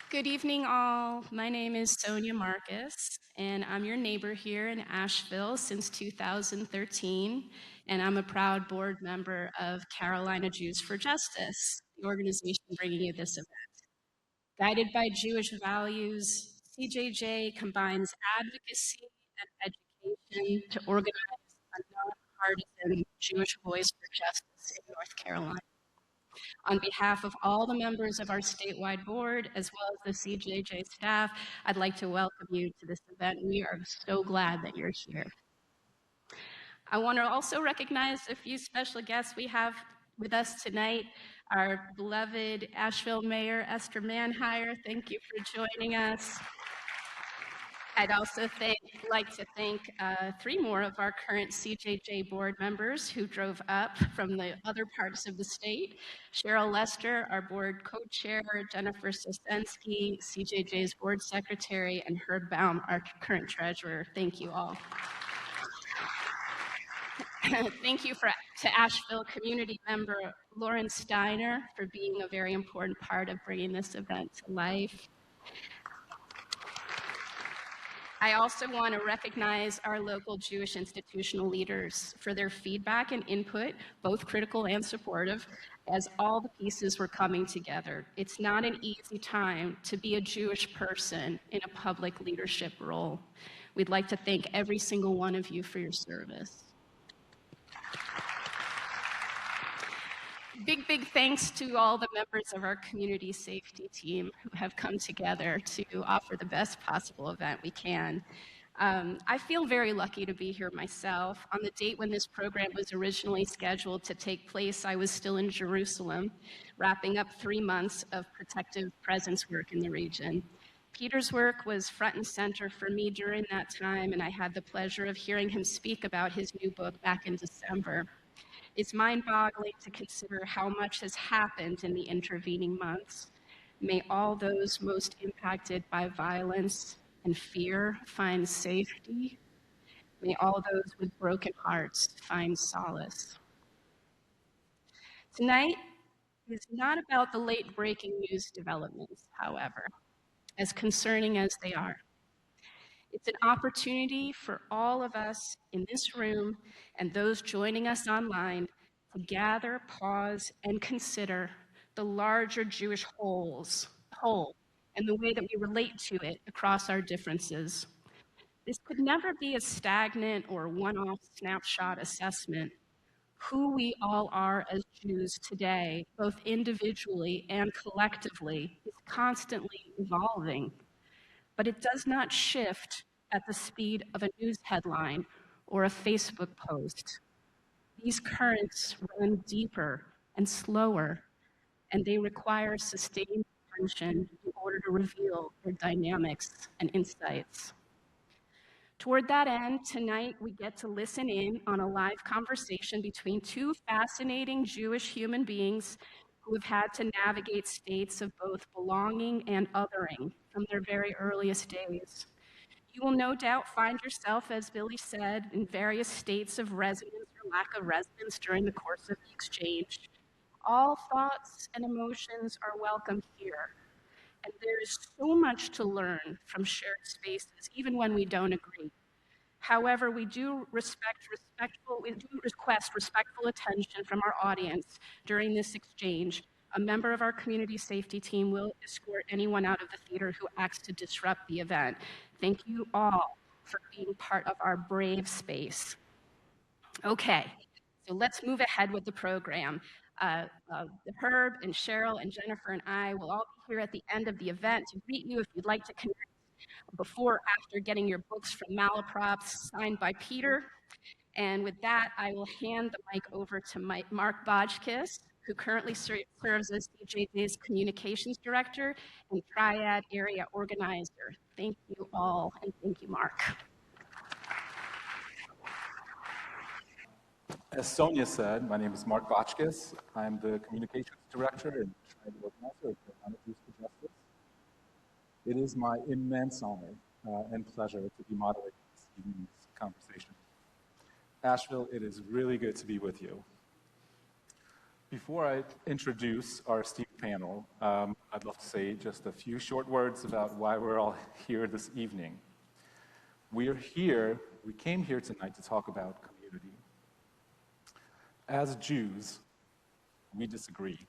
Good evening, all. My name is Sonia Marcus, and I'm your neighbor here in Asheville since 2013, and I'm a proud board member of Carolina Jews for Justice, the organization bringing you this event. Guided by Jewish values, CJJ combines advocacy and education to organize a nonpartisan Jewish voice for justice in North Carolina. On behalf of all the members of our statewide board, as well as the CJJ staff, I'd like to welcome you to this event. We are so glad that you're here. I want to also recognize a few special guests we have with us tonight. Our beloved Asheville Mayor, Esther Manhire, thank you for joining us. I'd also like to thank three more of our current CJJ board members who drove up from the other parts of the state. Cheryl Lester, our board co-chair, Jennifer Sosensky, CJJ's board secretary, and Herb Baum, our current treasurer. Thank you all. Thank you to Asheville community member Lauren Steiner for being a very important part of bringing this event to life. I also want to recognize our local Jewish institutional leaders for their feedback and input, both critical and supportive, as all the pieces were coming together. It's not an easy time to be a Jewish person in a public leadership role. We'd like to thank every single one of you for your service. Big thanks to all the members of our community safety team who have come together to offer the best possible event we can. I feel very lucky to be here myself. On the date when this program was originally scheduled to take place, I was still in Jerusalem, wrapping up 3 months of protective presence work in the region. Peter's work was front and center for me during that time, and I had the pleasure of hearing him speak about his new book back in December. It's mind-boggling to consider how much has happened in the intervening months. May all those most impacted by violence and fear find safety. May all those with broken hearts find solace. Tonight is not about the late breaking news developments, however, as concerning as they are. It's an opportunity for all of us in this room and those joining us online to gather, pause, and consider the larger Jewish whole and the way that we relate to it across our differences. This could never be a stagnant or one-off snapshot assessment. Who we all are as Jews today, both individually and collectively, is constantly evolving. But it does not shift at the speed of a news headline or a Facebook post. These currents run deeper and slower, and they require sustained attention in order to reveal their dynamics and insights. Toward that end, tonight we get to listen in on a live conversation between two fascinating Jewish human beings who have had to navigate states of both belonging and othering from their very earliest days. You will no doubt find yourself, as Billy said, in various states of residence or lack of residence during the course of the exchange. All thoughts and emotions are welcome here. And there is so much to learn from shared spaces, even when we don't agree. However, we do request respectful attention from our audience during this exchange. A member of our community safety team will escort anyone out of the theater who acts to disrupt the event. Thank you all for being part of our brave space. Okay, so let's move ahead with the program. Herb and Cheryl and Jennifer and I will all be here at the end of the event to greet you if you'd like to connect before or after getting your books from Malaprops signed by Peter. And with that, I will hand the mic over to Mark Bochkis, who currently serves as CJJ's Communications Director and Triad Area Organizer. Thank you all, and thank you, Mark. As Sonia said, my name is Mark Bochkis. I'm the Communications Director and Triad Organizer of Carolina Jews for Justice. It is my immense honor and pleasure to be moderating this evening's conversation. Asheville, it is really good to be with you. Before I introduce our esteemed panel, I'd love to say just a few short words about why we're all here this evening. We came here tonight to talk about community. As Jews, we disagree,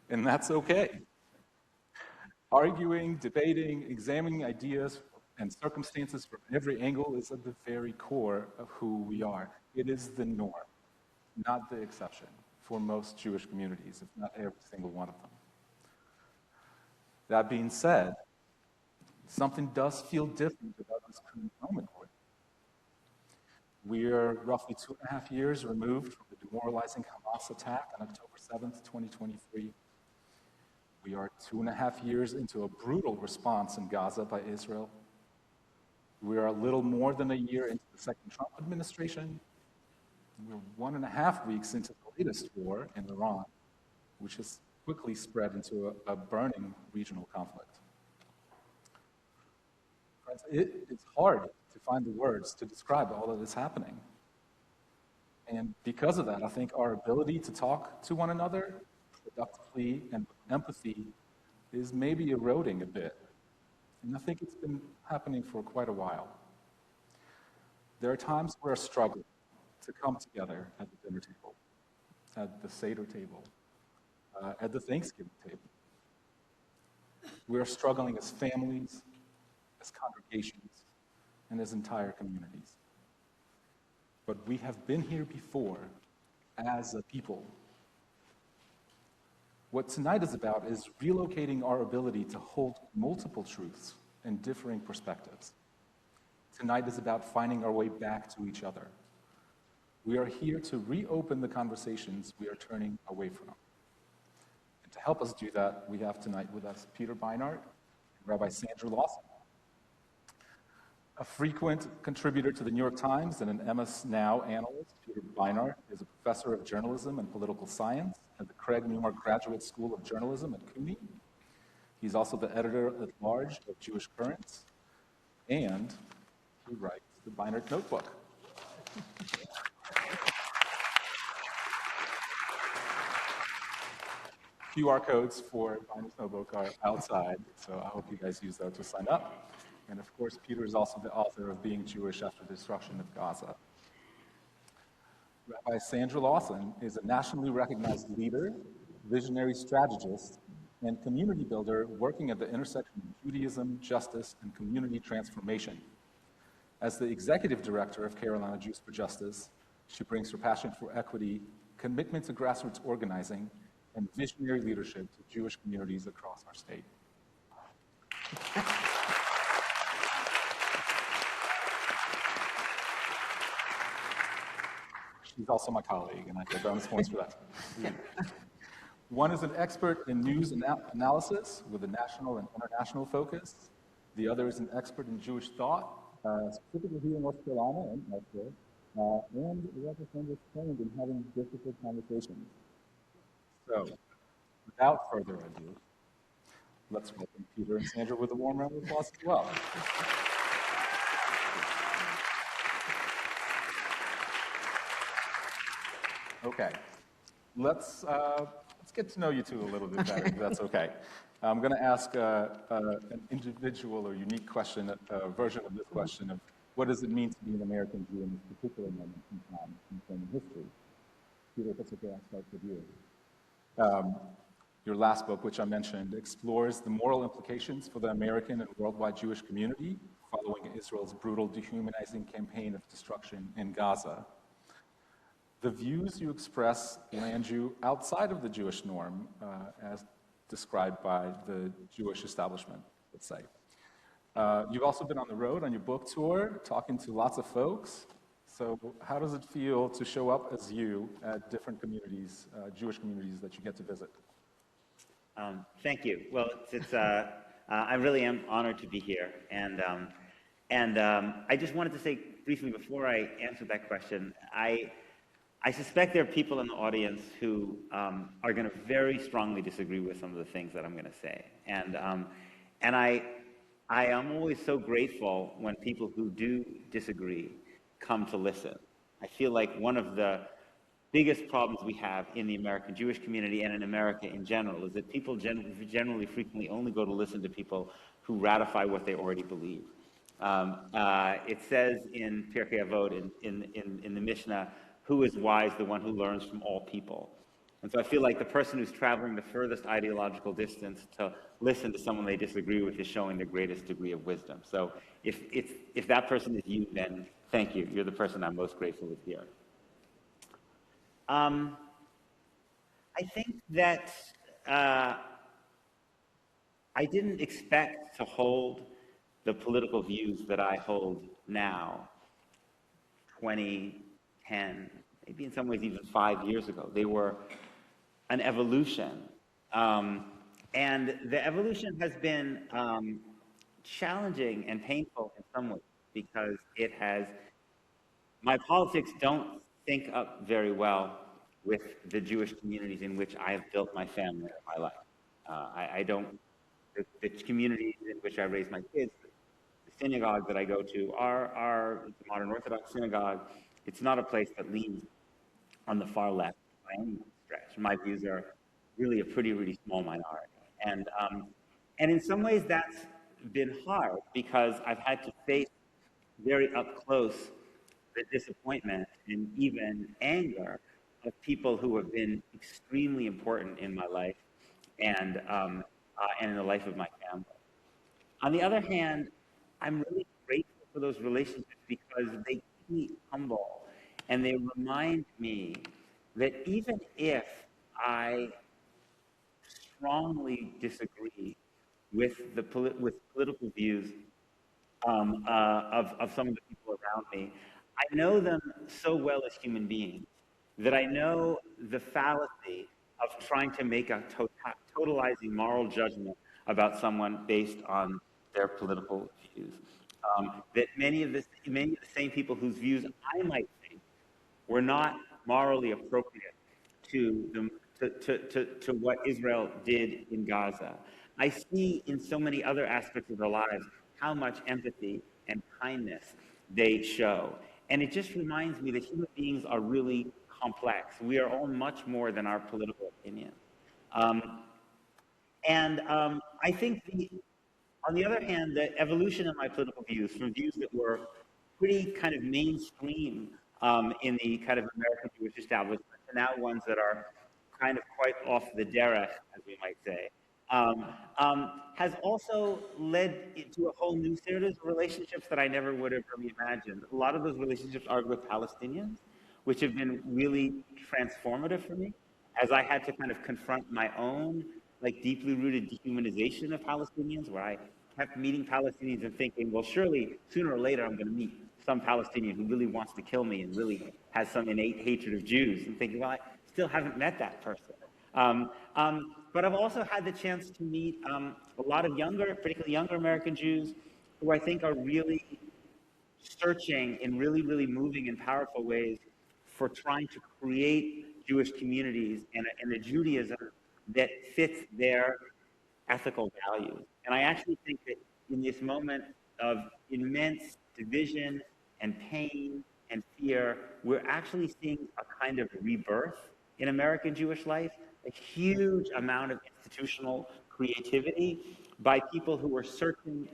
and that's okay. Arguing, debating, examining ideas and circumstances from every angle is at the very core of who we are. It is the norm, not the exception, for most Jewish communities, if not every single one of them. That being said, something does feel different about this current moment. We are roughly 2.5 years removed from the demoralizing Hamas attack on October 7th, 2023. We are 2.5 years into a brutal response in Gaza by Israel. We are a little more than a year into the second Trump administration. We're 1.5 weeks into the latest war in Iran, which has quickly spread into a burning regional conflict. Friends, it's hard to find the words to describe all that is happening. And because of that, I think our ability to talk to one another productively and with empathy is maybe eroding a bit. And I think it's been happening for quite a while. There are times where we're struggling to come together at the dinner table, at the Seder table, at the Thanksgiving table. We are struggling as families, as congregations, and as entire communities. But we have been here before as a people. What tonight is about is relocating our ability to hold multiple truths and differing perspectives. Tonight is about finding our way back to each other. We are here to reopen the conversations we are turning away from. And to help us do that, we have tonight with us Peter Beinart and Rabbi Sandra Lawson. A frequent contributor to the New York Times and an MS Now analyst, Peter Beinart is a professor of journalism and political science at the Craig Newmark Graduate School of Journalism at CUNY. He's also the editor-at-large of Jewish Currents, and he writes the Beinart Notebook. QR codes for Beinert's Notebook are outside, so I hope you guys use those to sign up. And of course, Peter is also the author of Being Jewish After the Destruction of Gaza. Rabbi Sandra Lawson is a nationally recognized leader, visionary strategist, and community builder working at the intersection of Judaism, justice, and community transformation. As the executive director of Carolina Jews for Justice, she brings her passion for equity, commitment to grassroots organizing, and visionary leadership to Jewish communities across our state. She's also my colleague, and I get bonus points for that. One is an expert in news analysis with a national and international focus. The other is an expert in Jewish thought, specifically here in North Carolina and elsewhere, and representatives trained in having difficult conversations. So, without further ado, let's welcome Peter and Sandra with a warm round of applause as well. Okay, let's get to know you two a little bit better, if that's okay. I'm going to ask an individual or unique question, a version of this question of what does it mean to be an American Jew in this particular moment in time in human history? Peter, if it's okay, I'll start with you. Your last book, which I mentioned, explores the moral implications for the American and worldwide Jewish community following Israel's brutal dehumanizing campaign of destruction in Gaza. The views you express land you outside of the Jewish norm, as described by the Jewish establishment, let's say. You've also been on the road on your book tour, talking to lots of folks. So how does it feel to show up as you at different communities, Jewish communities that you get to visit? Thank you. Well, I really am honored to be here. And I just wanted to say briefly before I answer that question, I suspect there are people in the audience who are going to very strongly disagree with some of the things that I'm going to say. And I am always so grateful when people who do disagree come to listen. I feel like one of the biggest problems we have in the American Jewish community and in America in general is that people generally frequently only go to listen to people who ratify what they already believe. It says in Pirkei Avot, in the Mishnah, who is wise? The one who learns from all people. And so I feel like the person who's traveling the furthest ideological distance to listen to someone they disagree with is showing the greatest degree of wisdom. So if that person is you, then thank you. You're the person I'm most grateful to hear. I think that I didn't expect to hold the political views that I hold now, 20, 10, maybe in some ways even 5 years ago. They were an evolution. And the evolution has been challenging and painful in some ways because my politics don't sync up very well with the Jewish communities in which I have built my family and my life. The communities in which I raise my kids, the synagogue that I go to are the modern Orthodox synagogue. It's not a place that leans on the far left by any stretch. My views are really a really small minority. And in some ways that's been hard because I've had to face very up close the disappointment and even anger of people who have been extremely important in my life and in the life of my family. On the other hand, I'm really grateful for those relationships because they keep me humble and they remind me that even if I strongly disagree with political views of some of the people around me, I know them so well as human beings that I know the fallacy of trying to make a totalizing moral judgment about someone based on their political views. That many of the same people whose views I might think were not morally appropriate to what Israel did in Gaza. I see in so many other aspects of their lives how much empathy and kindness they show. And it just reminds me that human beings are really complex. We are all much more than our political opinion. I think on the other hand, the evolution of my political views from views that were pretty kind of mainstream in the kind of American Jewish establishment to now ones that are kind of quite off the derech, as we might say, has also led to a whole new series of relationships that I never would have really imagined. A lot of those relationships are with Palestinians, which have been really transformative for me, as I had to kind of confront my own like deeply rooted dehumanization of Palestinians, where I kept meeting Palestinians and thinking, well, surely sooner or later I'm going to meet some Palestinian who really wants to kill me and really has some innate hatred of Jews, and thinking, well, I still haven't met that person. But I've also had the chance to meet a lot of particularly younger American Jews who I think are really searching in really moving and powerful ways for trying to create Jewish communities and a Judaism that fits their ethical values. And I actually think that in this moment of immense division and pain and fear, we're actually seeing a kind of rebirth in American Jewish life, a huge amount of institutional creativity by people who are searching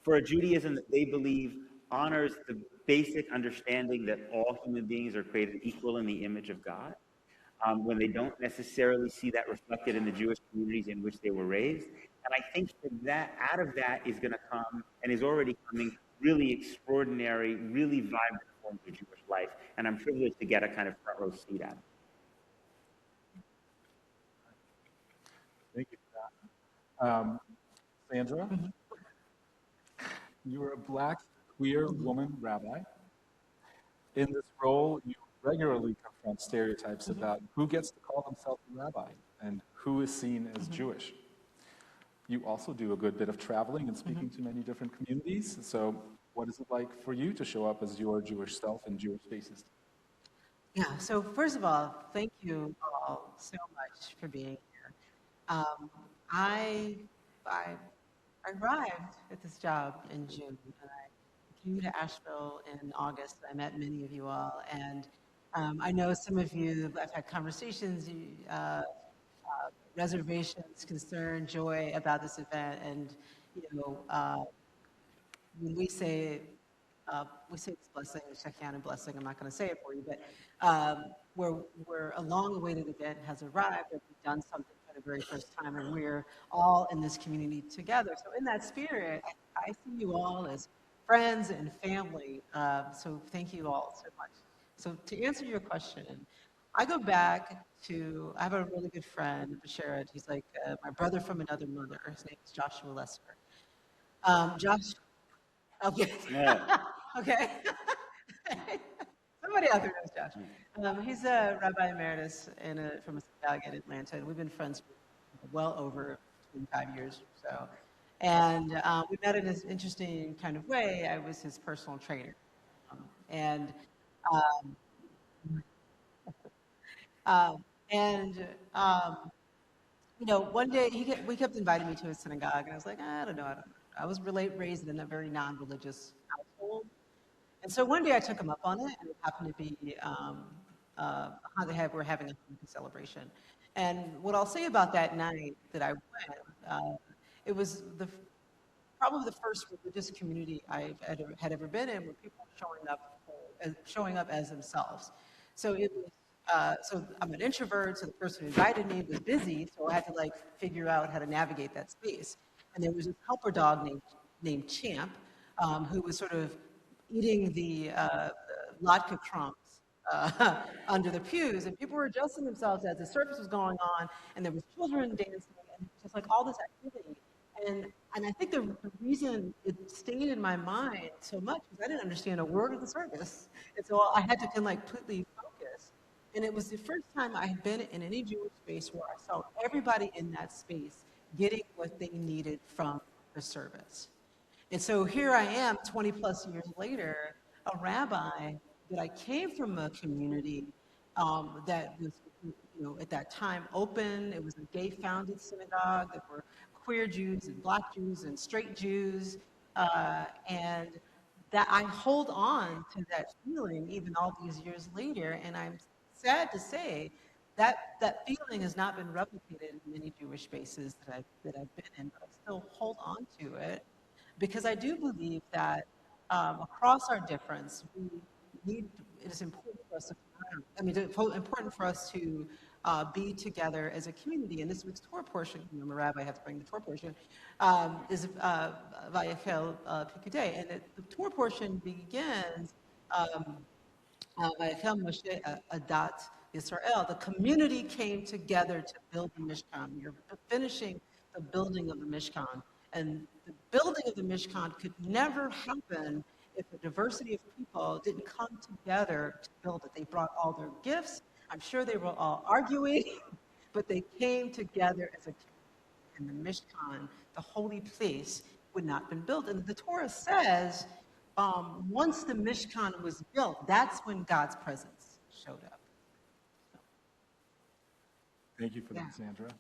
for a Judaism that they believe honors the basic understanding that all human beings are created equal in the image of God, when they don't necessarily see that reflected in the Jewish communities in which they were raised. And I think that out of that is going to come, and is already coming, really extraordinary, really vibrant forms of Jewish life. And I'm privileged to get a kind of front row seat at it. Thank you for that. Sandra, you are a Black, queer woman rabbi. In this role, you regularly confront stereotypes about who gets to call themselves a rabbi and who is seen as Jewish. You also do a good bit of traveling and speaking to many different communities. So what is it like for you to show up as your Jewish self in Jewish spaces? Yeah, so first of all, thank you all so much for being here. I arrived at this job in June, and I came to Asheville in August. I met many of you all, and I know some of you, I've had conversations, reservations, concern, joy about this event, and you know, when we say it's blessing, Shekinah blessing. I'm not going to say it for you, but we're along the way that the event has arrived, and we've done something for the very first time, and we're all in this community together. So in that spirit, I see you all as friends and family. So thank you all so much. So to answer your question, I go back to, I have a really good friend, Basharat. He's like my brother from another mother. His name is Joshua Lesser. Josh, okay. Yeah. Okay. Somebody out there knows Josh. He's a Rabbi Emeritus from a synagogue in Atlanta, and we've been friends for well over 25 years or so. And we met in this interesting kind of way. I was his personal trainer. And um, um, and one day we kept inviting me to his synagogue, and I was like, I don't know. I was raised in a very non-religious household. And so one day I took him up on it, and it happened to be we're having a Hanukkah celebration. And what I'll say about that night that I went, it was probably the first religious community I had ever been in where people were showing up as themselves. So it was. So I'm an introvert, so the person who invited me was busy, so I had to figure out how to navigate that space. And there was this helper dog named Champ, who was sort of eating the latke crumbs under the pews, and people were adjusting themselves as the service was going on, and there was children dancing, and just all this activity. And I think the reason it stayed in my mind so much was I didn't understand a word of the service, and so I had to completely focus. And it was the first time I had been in any Jewish space where I saw everybody in that space getting what they needed from the service. And so here I am 20 plus years later, a rabbi that I came from a community that was, at that time open. It was a gay founded synagogue. There were queer Jews and black Jews and straight Jews. And that I hold on to that feeling even all these years later. And I'm sad to say that feeling has not been replicated in many Jewish spaces that I've been in, but I still hold on to it. Because I do believe that across our difference, it is important for us to be together as a community. And this week's Torah portion, I'm a rabbi, I have to bring the Torah portion, is Vayekel Pikudei. And the Torah portion begins, Vayekel Moshe Adat Yisrael. The community came together to build the Mishkan. You're finishing the building of the Mishkan. And the building of the Mishkan could never happen if a diversity of people didn't come together to build it. They brought all their gifts. I'm sure they were all arguing, but they came together as a community. And the Mishkan, the holy place, would not have been built. And the Torah says, once the Mishkan was built, that's when God's presence showed up. Thank you for that, Sandra.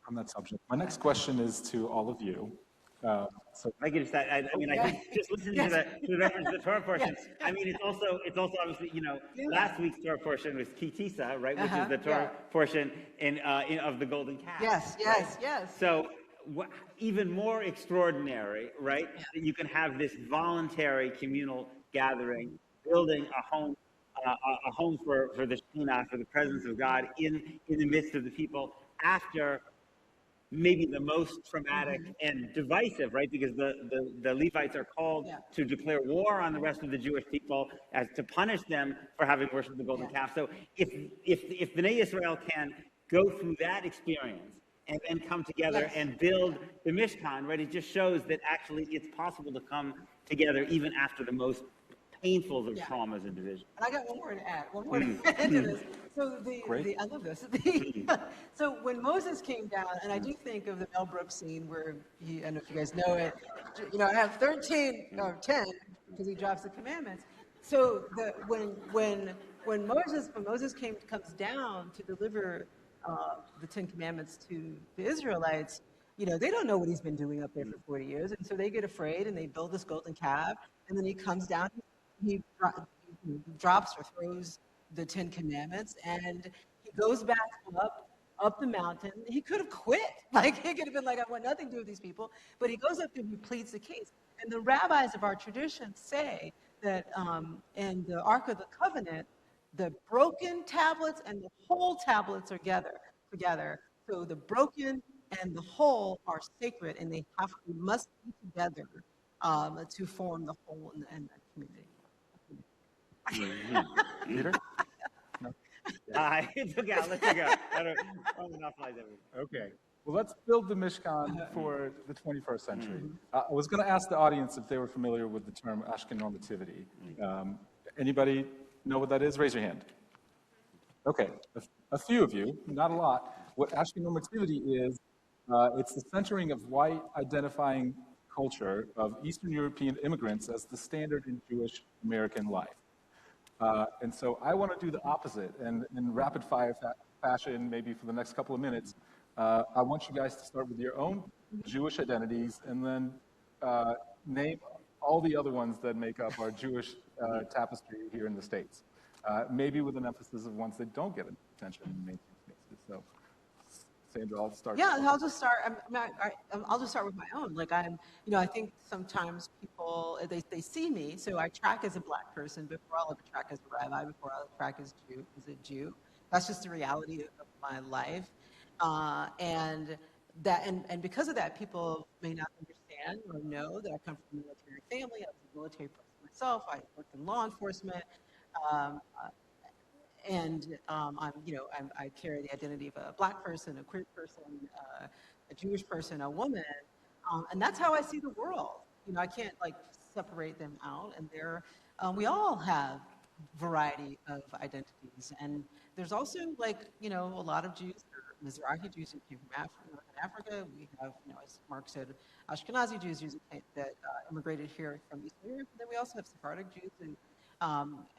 On that subject, my next question is to all of you. I could just, I think just listening to the reference to the Torah portion. Yes. I mean, it's also obviously, last week's Torah portion was Kitisa, right, which is the Torah portion of the golden calf. Yes, yes, yes. So even more extraordinary, right, that you can have this voluntary communal gathering, building a home for the Shekhinah, for the presence of God in the midst of the people after maybe the most traumatic and divisive, right? Because the Levites are called to declare war on the rest of the Jewish people as to punish them for having worshipped the golden calf. So if Bnei Israel can go through that experience and then come together and build the Mishkan, right? It just shows that actually it's possible to come together even after the most painful of traumas and divisions. And I got one more to add to this. So I love this. So when Moses came down, and I do think of the Mel Brooks scene where I don't know if you guys know it, I have 10, because he drops the commandments. So when Moses comes down to deliver the 10 commandments to the Israelites, they don't know what he's been doing up there for 40 years. And so they get afraid and they build this golden calf. And then he comes down, he drops or throws the Ten Commandments, and he goes back up the mountain. He could have quit. Like, he could have been like, I want nothing to do with these people. But he goes up and he pleads the case. And the rabbis of our tradition say that in the Ark of the Covenant, the broken tablets and the whole tablets are together. So the broken and the whole are sacred, and they must be together to form the whole and the community. Peter? No? It's okay, I'll let you go. I don't monopolize everything. Okay. Well, let's build the Mishkan for the 21st century. I was going to ask the audience if they were familiar with the term Ashken normativity. Anybody know what that is? Raise your hand. Okay, a few of you, not a lot. What Ashken normativity is, it's the centering of white identifying culture of Eastern European immigrants as the standard in Jewish American life. And so I want to do the opposite, and in rapid fire fashion, maybe for the next couple of minutes, I want you guys to start with your own Jewish identities and then name all the other ones that make up our Jewish tapestry here in the States. Maybe with an emphasis of ones that don't get attention in mainstream spaces. So, Sandra, I'll start. Yeah, I'll just start. I'll just start with my own. Like, I think sometimes people they see me. So I track as a Black person before I'll ever track as a rabbi, before I'll track as a Jew. That's just the reality of my life, and because of that, people may not understand or know that I come from a military family. I was a military person myself. I worked in law enforcement. I carry the identity of a Black person, a queer person, a Jewish person, a woman, and that's how I see the world. I can't like separate them out, and we all have variety of identities, and there's also a lot of Jews, or Mizrahi Jews who came from Northern Africa. We have, as Mark said, Ashkenazi Jews that immigrated here from Eastern Europe. And then we also have Sephardic Jews who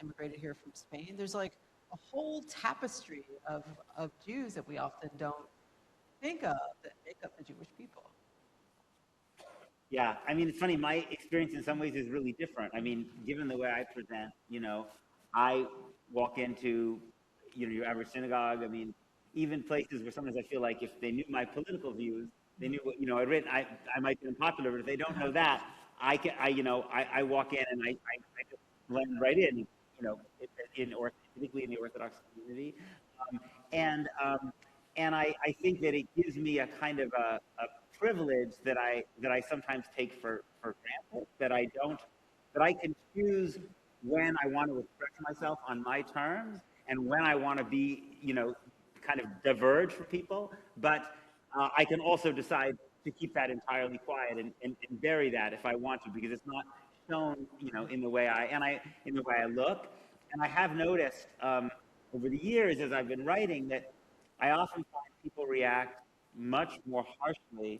immigrated here from Spain. There's like a whole tapestry of Jews that we often don't think of that make up the Jewish people. Yeah, I mean, it's funny, my experience in some ways is really different. I mean, given the way I present, I walk into, your average synagogue. I mean, even places where sometimes I feel like if they knew my political views, they knew what, I'd written, I might be unpopular, but if they don't know that, I walk in and I just blend right in, particularly in the Orthodox community. And I think that it gives me a kind of a privilege that I sometimes take for granted, that I can choose when I want to express myself on my terms and when I want to be, kind of diverge from people, but I can also decide to keep that entirely quiet and bury that if I want to, because it's not shown, in the way I look. And I have noticed over the years as I've been writing that I often find people react much more harshly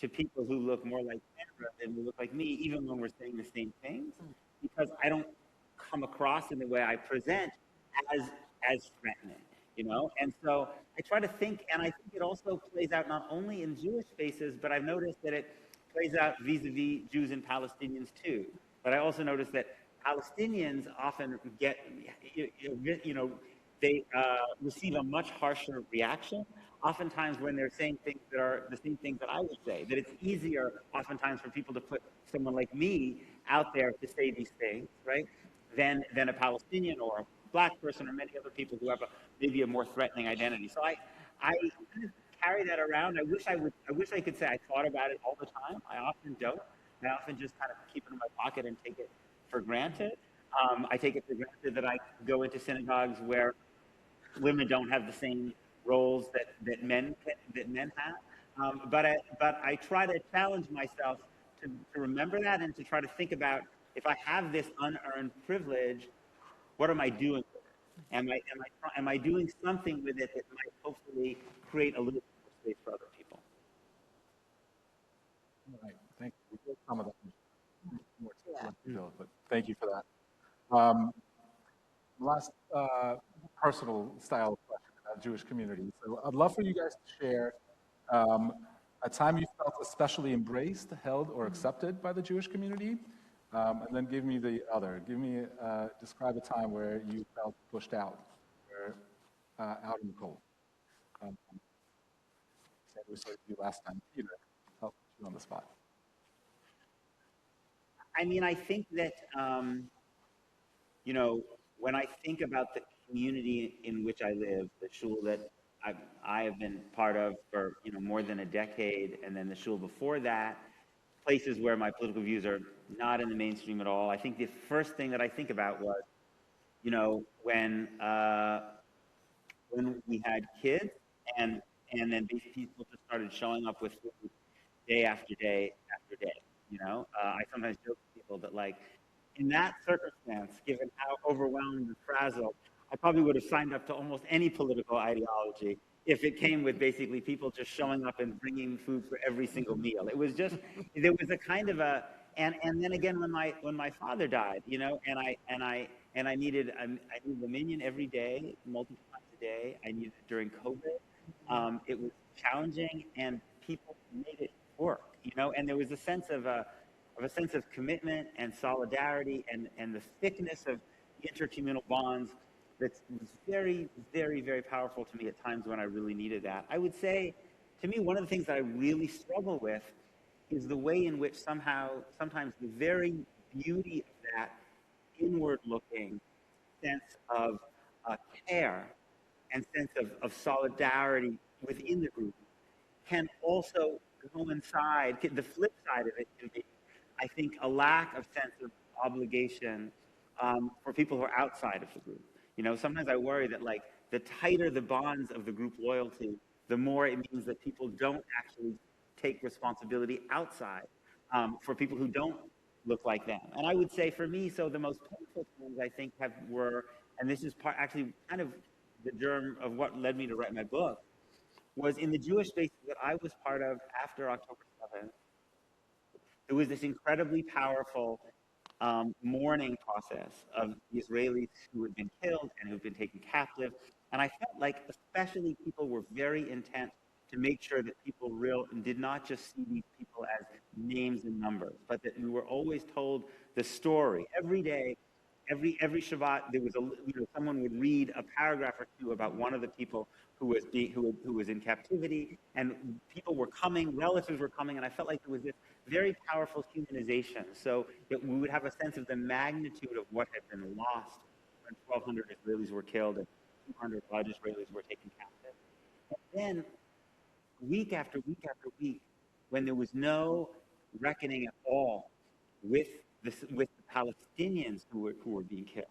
to people who look more like Sandra than who look like me, even when we're saying the same things, because I don't come across in the way I present as threatening, And so I try to think, and I think it also plays out not only in Jewish spaces, but I've noticed that it plays out vis-a-vis Jews and Palestinians too. But I also noticed that Palestinians often get, they receive a much harsher reaction, oftentimes when they're saying things that are the same things that I would say, that it's easier oftentimes for people to put someone like me out there to say these things, right, than a Palestinian or a Black person or many other people who have maybe a more threatening identity. So I kind of carry that around. I wish I could say I thought about it all the time. I often don't. I often just kind of keep it in my pocket and take it for granted. I take it for granted that I go into synagogues where women don't have the same roles that men have. But I try to challenge myself to remember that and to try to think about, if I have this unearned privilege, what am I doing with it? Am I doing something with it that might hopefully create a little more space for other people? All right, thank you. We did some of that more, but thank you for that. Last personal style question about Jewish community. So I'd love for you guys to share a time you felt especially embraced, held, or accepted by the Jewish community, And then give me the other. Describe a time where you felt pushed out, or out in the cold. Um, Sandra, we started with you last time. Peter, I'll put you on the spot. I mean, I think that, when I think about the community in which I live, the shul that I have been part of for, more than a decade, and then the shul before that, places where my political views are not in the mainstream at all. I think the first thing that I think about was, when we had kids, and then these people just started showing up with food day after day after day. I sometimes joke with people that, like, in that circumstance, given how overwhelmed and frazzled, I probably would have signed up to almost any political ideology if it came with basically people just showing up and bringing food for every single meal. It was just, there was a kind of a, and then again when my father died, and I needed the minion every day, multiple times a day. I needed it during COVID. It was challenging, and people made it work, and there was a sense of commitment and solidarity, and the thickness of intercommunal bonds that was very, very, very powerful to me at times when I really needed that. I would say, to me, one of the things that I really struggle with is the way in which sometimes the very beauty of that inward-looking sense of care and sense of solidarity within the group can also coincide. The flip side of it can be, I think, a lack of sense of obligation for people who are outside of the group. Sometimes I worry that, like, the tighter the bonds of the group loyalty, the more it means that people don't actually take responsibility outside for people who don't look like them. And I would say, for me, so the most painful things I think were, and this is actually kind of the germ of what led me to write my book, was in the Jewish spaces that I was part of after October 7th. There was this incredibly powerful mourning process of the Israelis who had been killed and who had been taken captive. And I felt like especially people were very intent to make sure that people did not just see these people as names and numbers, but that we were always told the story. Every day, every Shabbat, there was someone would read a paragraph or two about one of the people who was in captivity, and people were coming, relatives were coming, and I felt like there was this very powerful humanization, so that we would have a sense of the magnitude of what had been lost when 1,200 Israelis were killed and 200 odd Israelis were taken captive. And then, week after week after week, when there was no reckoning at all with the Palestinians who were being killed,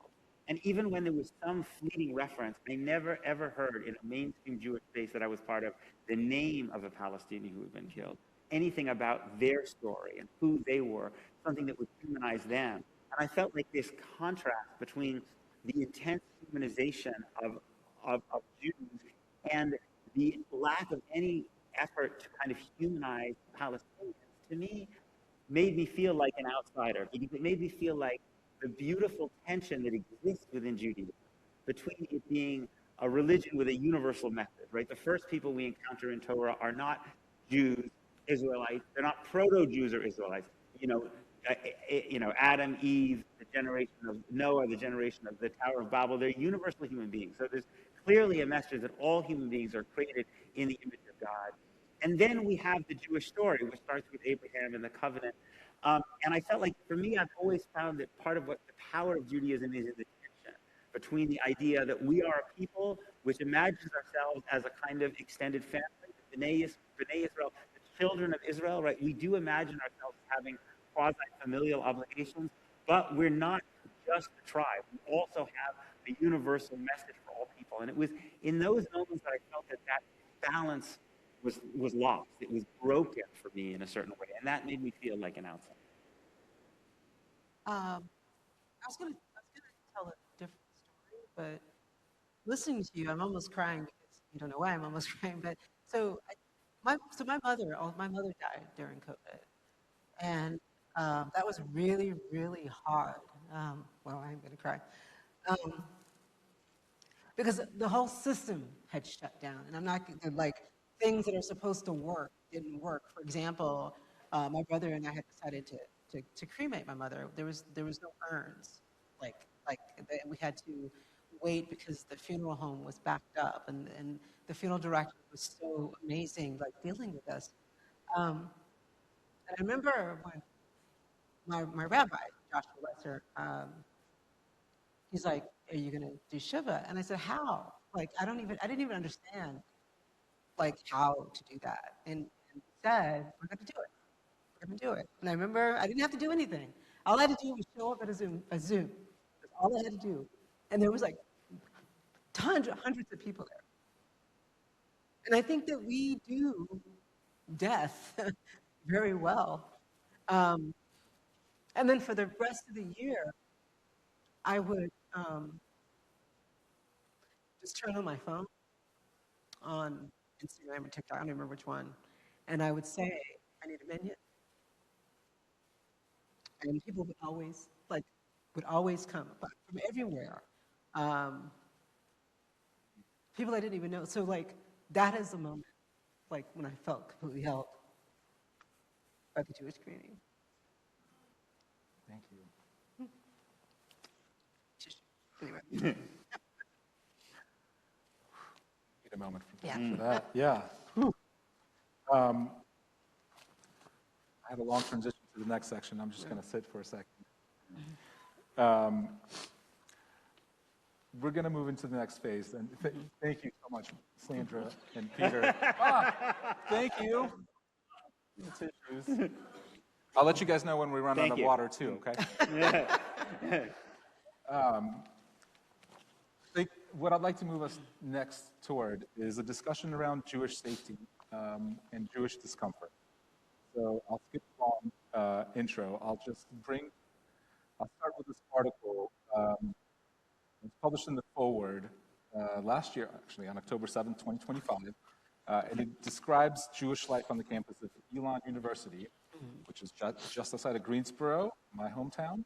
and even when there was some fleeting reference, I never ever heard in a mainstream Jewish space that I was part of the name of a Palestinian who had been killed, anything about their story and who they were, something that would humanize them. And I felt like this contrast between the intense humanization of Jews and the lack of any effort to kind of humanize Palestinians, to me, made me feel like an outsider, because it made me feel like the beautiful tension that exists within Judaism between it being a religion with a universal message, right? The first people we encounter in Torah are not Jews, Israelites. They're not proto-Jews or Israelites. Adam, Eve, the generation of Noah, the generation of the Tower of Babel, they're universal human beings. So there's clearly a message that all human beings are created in the image of God. And then we have the Jewish story, which starts with Abraham and the covenant. And I felt like, for me, I've always found that part of what the power of Judaism is the tension between the idea that we are a people which imagines ourselves as a kind of extended family, B'nai Israel, the children of Israel, right? We do imagine ourselves having quasi-familial obligations, but we're not just a tribe. We also have a universal message for all people. And it was in those moments that I felt that balance was lost. It was broken for me in a certain way, and that made me feel like an outsider. I was gonna tell a different story, but listening to you, I'm almost crying because you don't know why I'm almost crying. But my mother died during COVID, and that was really, really hard. Well, I'm gonna cry. Um, because the whole system had shut down, and I'm not like things that are supposed to work didn't work. For example, my brother and I had decided to to cremate my mother. There was no urns, like we had to wait because the funeral home was backed up, and the funeral director was so amazing, like dealing with us. Um, and I remember when my rabbi, Joshua Lesser, he's like, "Are you going to do shiva?" And I said, "How?" Like I didn't even understand like how to do that. And he said, "We're going to do it. We're going to do it." And I remember I didn't have to do anything. All I had to do was show up at a Zoom. That's all I had to do. And there was like hundreds of people there. And I think that we do death very well. Um, and then for the rest of the year, I would just turn on my phone on Instagram or TikTok, I don't remember which one, and I would say, "I need a minion." And people would always come but from everywhere. Um, People I didn't even know. So like that is the moment, like when I felt completely held by the Jewish community. Thank you. Anyway, Need a moment yeah. for that. Yeah. Whew. I had a long transition to the next section. I'm just going to sit for a second. We're going to move into the next phase. And thank you so much, Sandra and Peter. Thank you. Tissues. I'll let you guys know when we run out of water, too, okay? What I'd like to move us next toward is a discussion around Jewish safety and Jewish discomfort. So I'll skip the long intro. I'll start with this article. It was published in the Forward last year, actually, on October 7th, 2025. And it describes Jewish life on the campus of Elon University, which is just outside of Greensboro, my hometown.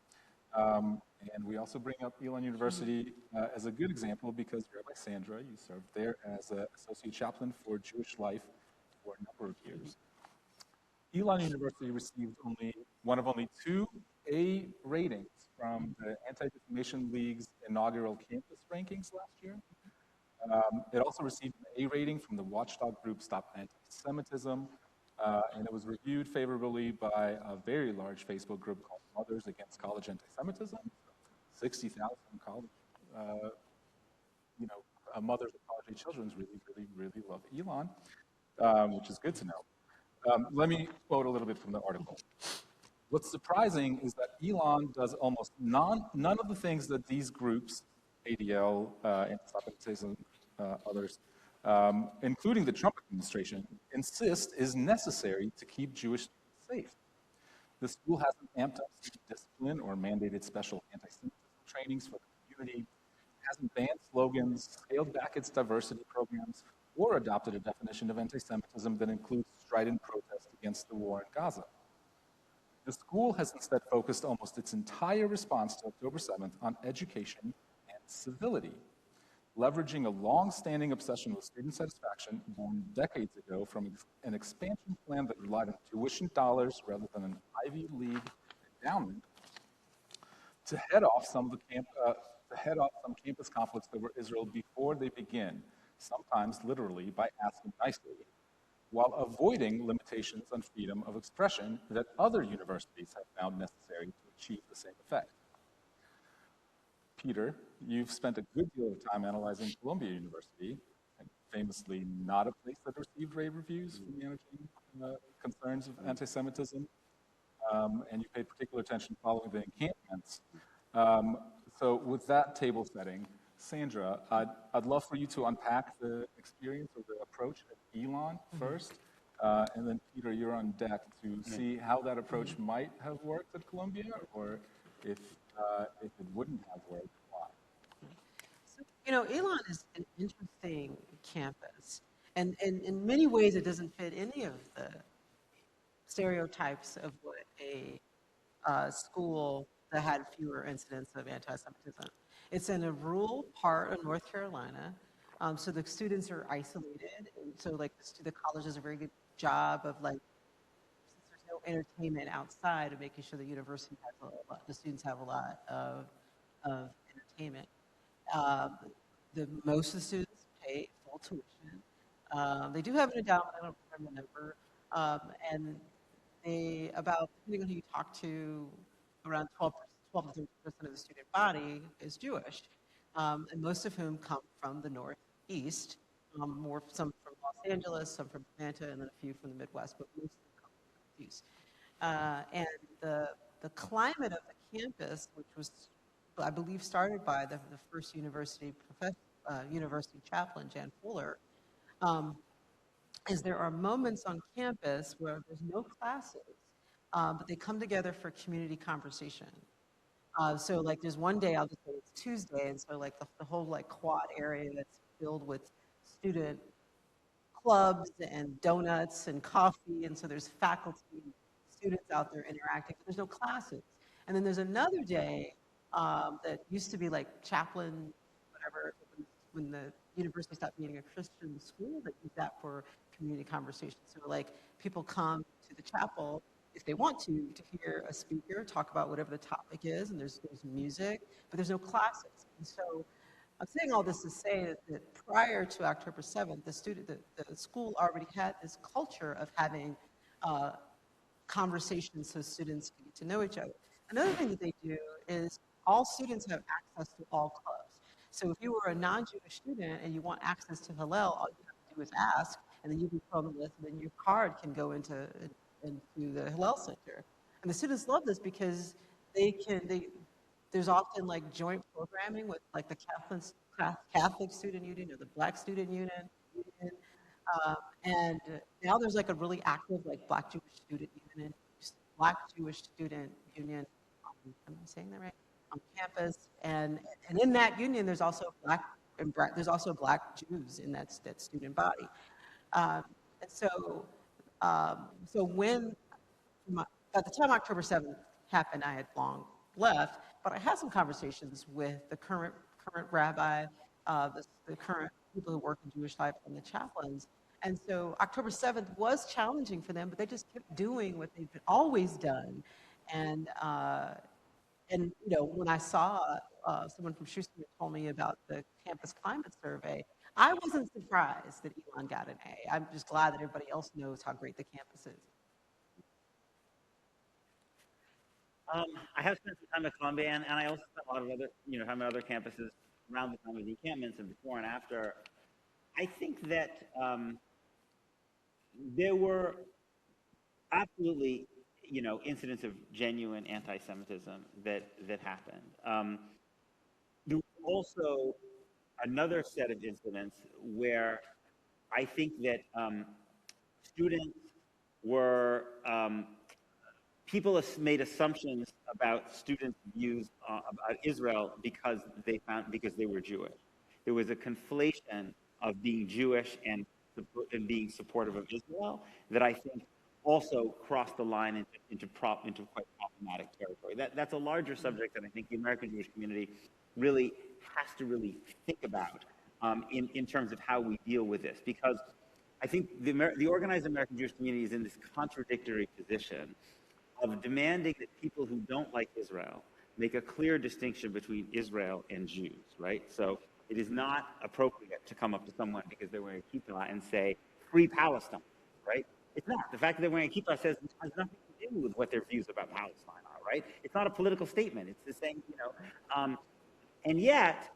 And we also bring up Elon University as a good example because Rabbi Sandra, you served there as an associate chaplain for Jewish life for a number of years. Elon University received one of only 2 A ratings from the Anti-Defamation League's inaugural campus rankings last year. It also received an A rating from the watchdog group Stop Anti-Semitism, and it was reviewed favorably by a very large Facebook group called Mothers Against College Anti-Semitism. 60,000 college, mothers of college-age children really love Elon, which is good to know. Let me quote a little bit from the article. What's surprising is that Elon does almost none of the things that these groups, ADL, Anti-Semitism, others, including the Trump administration, insist is necessary to keep Jewish students safe. The school hasn't amped up student discipline or mandated special anti-Semitism trainings for the community, hasn't banned slogans, scaled back its diversity programs, or adopted a definition of anti-Semitism that includes strident protest against the war in Gaza. The school has instead focused almost its entire response to October 7th on education and civility, leveraging a long-standing obsession with student satisfaction born decades ago from an expansion plan that relied on tuition dollars rather than an Ivy League endowment to head off some campus conflicts over Israel before they begin, sometimes literally by asking nicely, while avoiding limitations on freedom of expression that other universities have found necessary to achieve the same effect. Peter, you've spent a good deal of time analyzing Columbia University, and famously not a place that received rave reviews for managing concerns of anti-Semitism, and you paid particular attention following the encampments. So with that table setting, Sandra, I'd love for you to unpack the experience or the approach at Elon first, and then Peter, you're on deck to see how that approach might have worked at Columbia, or if it wouldn't have worked, why? So, Elon is an interesting campus, and in many ways it doesn't fit any of the stereotypes of what a school that had fewer incidents of anti-Semitism. It's in a rural part of North Carolina, so the students are isolated, and so like the college does a very good job of like, since there's no entertainment outside and making sure the university has the students have a lot of entertainment. Um, Most of the students pay full tuition. They do have an endowment, I don't remember the number. And depending on who you talk to, around 12 to 13% of the student body is Jewish, and most of whom come from the Northeast, some from Los Angeles, some from Atlanta, and then a few from the Midwest, but most of them come from the Northeast. And the climate of the campus, which was, I believe, started by the first university chaplain, Jan Fuller, um, is there are moments on campus where there's no classes, but they come together for community conversation. So like there's one day, I'll just say it's Tuesday, and so like the whole like quad area that's filled with student clubs and donuts and coffee, and so there's faculty, students out there interacting, but there's no classes. And then there's another day that used to be like chaplain, whatever, when the university stopped being a Christian school, they use that for community conversation. So like people come to the chapel if they want to hear a speaker talk about whatever the topic is, and there's music, but there's no classes. And so I'm saying all this to say that prior to October 7th, the school already had this culture of having conversations so students can get to know each other. Another thing that they do is all students have access to all clubs. So if you were a non-Jewish student and you want access to Hillel, all you have to do is ask, and then you can put on the list, and then your card can go into the Hillel Center. And the students love this because there's often like joint programming with like the Catholic student union or the Black student union. And now there's like a really active like Black Jewish student union, am I saying that right? On campus, and in that union there's also Black Jews in that student body. And so when by the time October 7th happened, I had long left, but I had some conversations with the current rabbi, the current people who work in Jewish life, and the chaplains. And so October 7th was challenging for them, but they just kept doing what they've always done. And when I saw someone from Schuster told me about the campus climate survey, I wasn't surprised that Elon got an A. I'm just glad that everybody else knows how great the campus is. I have spent some time at Columbia, and I also spent a lot of other, time at other campuses around the time of the encampments and before and after. I think that there were absolutely, incidents of genuine anti-Semitism that happened. There was also another set of incidents where I think that students were people made assumptions about students' views about Israel because they were Jewish. There was a conflation of being Jewish and being supportive of Israel that I think also crossed the line into quite problematic territory. That's a larger subject that I think the American Jewish community really has to really think about in terms of how we deal with this, because I think the organized American Jewish community is in this contradictory position of demanding that people who don't like Israel make a clear distinction between Israel and Jews, right? So it is not appropriate to come up to someone because they're wearing a kippah and say, free Palestine, right? It's not. The fact that they're wearing a kippah has nothing to do with what their views about Palestine are, right? It's not a political statement. It's the same, and yet,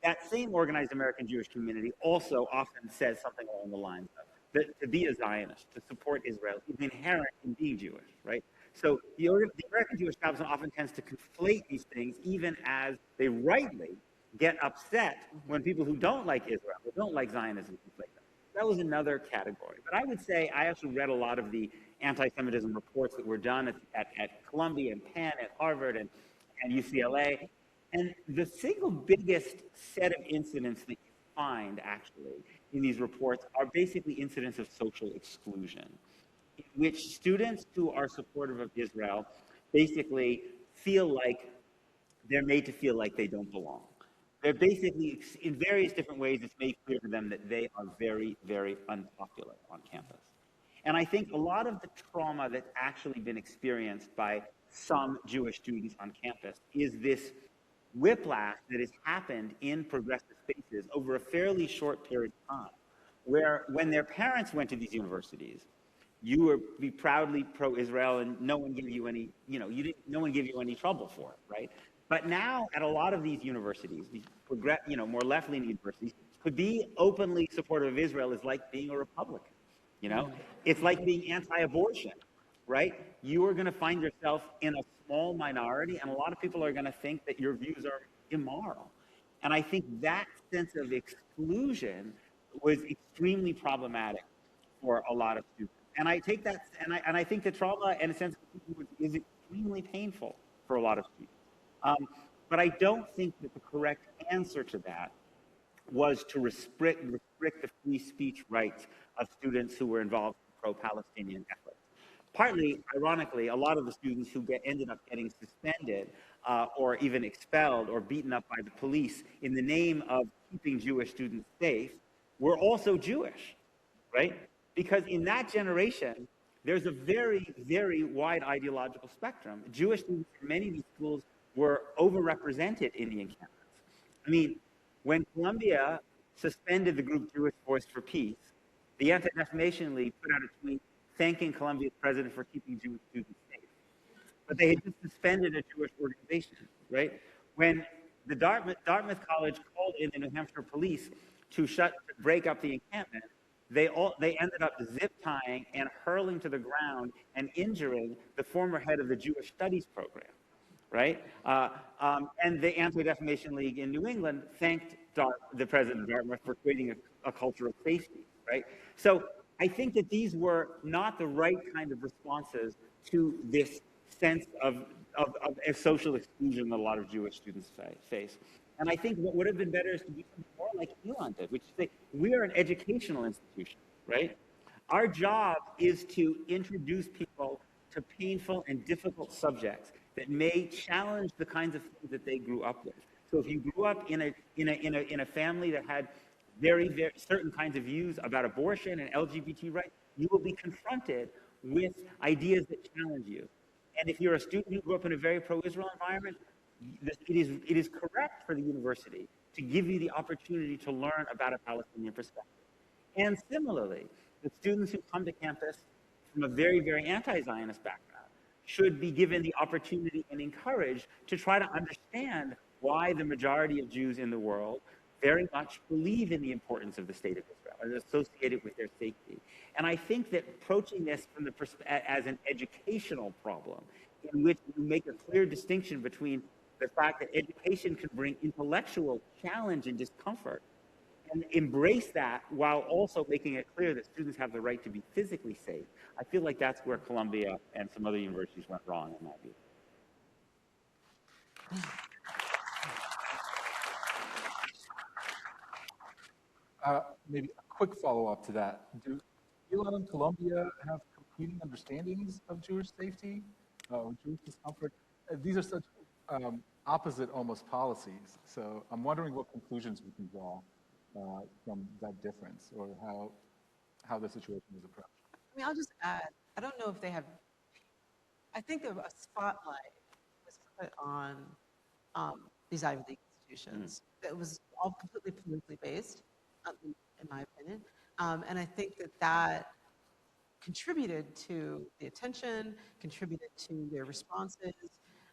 that same organized American Jewish community also often says something along the lines of that to be a Zionist, to support Israel, is inherent in being Jewish, right? So the American Jewish establishment often tends to conflate these things, even as they rightly get upset when people who don't like Israel, or don't like Zionism, conflate them. That was another category. But I would say I actually read a lot of the anti-Semitism reports that were done at Columbia and Penn, at Harvard and UCLA. And the single biggest set of incidents that you find, actually, in these reports are basically incidents of social exclusion, in which students who are supportive of Israel basically feel like they're made to feel like they don't belong. They're basically, in various different ways, it's made clear to them that they are very, very unpopular on campus. And I think a lot of the trauma that's actually been experienced by some Jewish students on campus is this whiplash that has happened in progressive spaces over a fairly short period of time, where when their parents went to these universities, you were be proudly pro-Israel, and no one gave you any, no one gave you any trouble for it, right? But now, at a lot of these universities, these more left-leaning universities, to be openly supportive of Israel is like being a Republican. It's like being anti-abortion, right? You are going to find yourself in a small minority, and a lot of people are going to think that your views are immoral. And I think that sense of exclusion was extremely problematic for a lot of students. And I take that, and I think the trauma and a sense of is extremely painful for a lot of students. But I don't think that the correct answer to that was to restrict the free speech rights of students who were involved in pro-Palestinian efforts. Partly, ironically, a lot of the students who ended up getting suspended or even expelled or beaten up by the police in the name of keeping Jewish students safe were also Jewish, right? Because in that generation, there's a very, very wide ideological spectrum. Jewish students in many of these schools were overrepresented in the encampments. I mean, when Columbia suspended the group Jewish Voice for Peace, the Anti-Defamation League put out a tweet thanking Columbia's president for keeping Jewish students safe. But they had just suspended a Jewish organization, right? When the Dartmouth College called in the New Hampshire police to break up the encampment, they ended up zip tying and hurling to the ground and injuring the former head of the Jewish Studies program, right? And the Anti-Defamation League in New England thanked the president of Dartmouth for creating a culture of safety, right? So I think that these were not the right kind of responses to this sense of social exclusion that a lot of Jewish students face. And I think what would have been better is to do something more like Elon did, which is say, we are an educational institution, right? Our job is to introduce people to painful and difficult subjects that may challenge the kinds of things that they grew up with. So if you grew up in a family that had very, very certain kinds of views about abortion and LGBT rights, you will be confronted with ideas that challenge you. And if you're a student who grew up in a very pro-Israel environment, it is correct for the university to give you the opportunity to learn about a Palestinian perspective. And similarly, the students who come to campus from a very, very anti-Zionist background should be given the opportunity and encouraged to try to understand why the majority of Jews in the world very much believe in the importance of the state of Israel and associate it with their safety. And I think that approaching this from as an educational problem, in which you make a clear distinction between the fact that education can bring intellectual challenge and discomfort, and embrace that while also making it clear that students have the right to be physically safe, I feel like that's where Columbia and some other universities went wrong in my view. Maybe a quick follow-up to that. Do Elon and Columbia have competing understandings of Jewish safety or Jewish discomfort? These are such opposite almost policies. So I'm wondering what conclusions we can draw from that difference, or how the situation is approached. I mean, I'll just add, I don't know if they have, I think that a spotlight was put on these Ivy League institutions that was all completely politically based, in my opinion. And I think that contributed to the attention, contributed to their responses.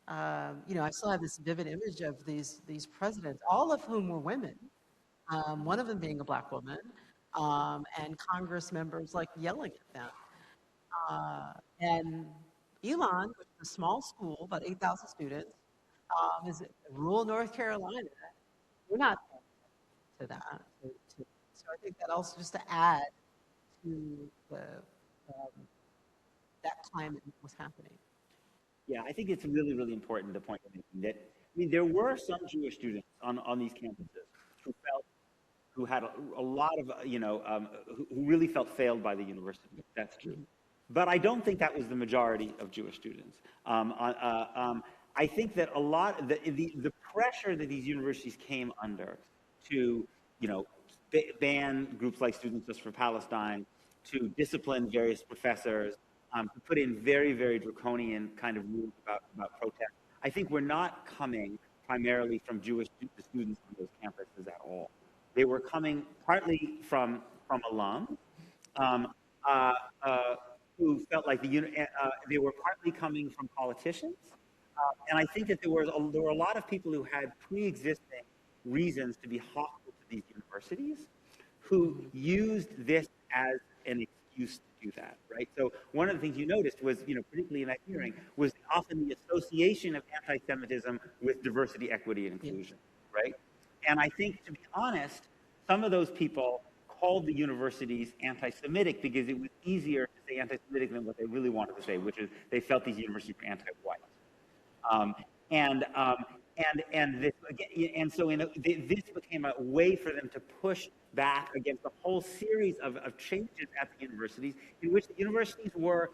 I still have this vivid image of these presidents, all of whom were women, one of them being a black woman, and Congress members like yelling at them. And Elon, which is a small school, about 8,000 students, is in rural North Carolina. We're not to that. So I think that also just to add to that climate was happening. Yeah, I think it's really, really important, the point you're making, that, I mean, there were some Jewish students on these campuses who had a lot of, who really felt failed by the university. That's true. But I don't think that was the majority of Jewish students. I think that a lot, the pressure that these universities came under to, ban groups like Students Just for Palestine, to discipline various professors, to put in very, very draconian kind of rules about protest. I think we're not coming primarily from Jewish students on those campuses at all. They were coming partly from alums, um, uh, uh, who felt like they were partly coming from politicians, and I think that there were a lot of people who had pre-existing reasons to be hostile to these universities, who used this as an excuse to do that, right? So one of the things you noticed was, particularly in that hearing, was often the association of anti-Semitism with diversity, equity, and inclusion, right? And I think, to be honest, some of those people called the universities anti-Semitic because it was easier to say anti-Semitic than what they really wanted to say, which is they felt these universities were anti-white. This became a way for them to push back against a whole series of changes at the universities, in which the universities were,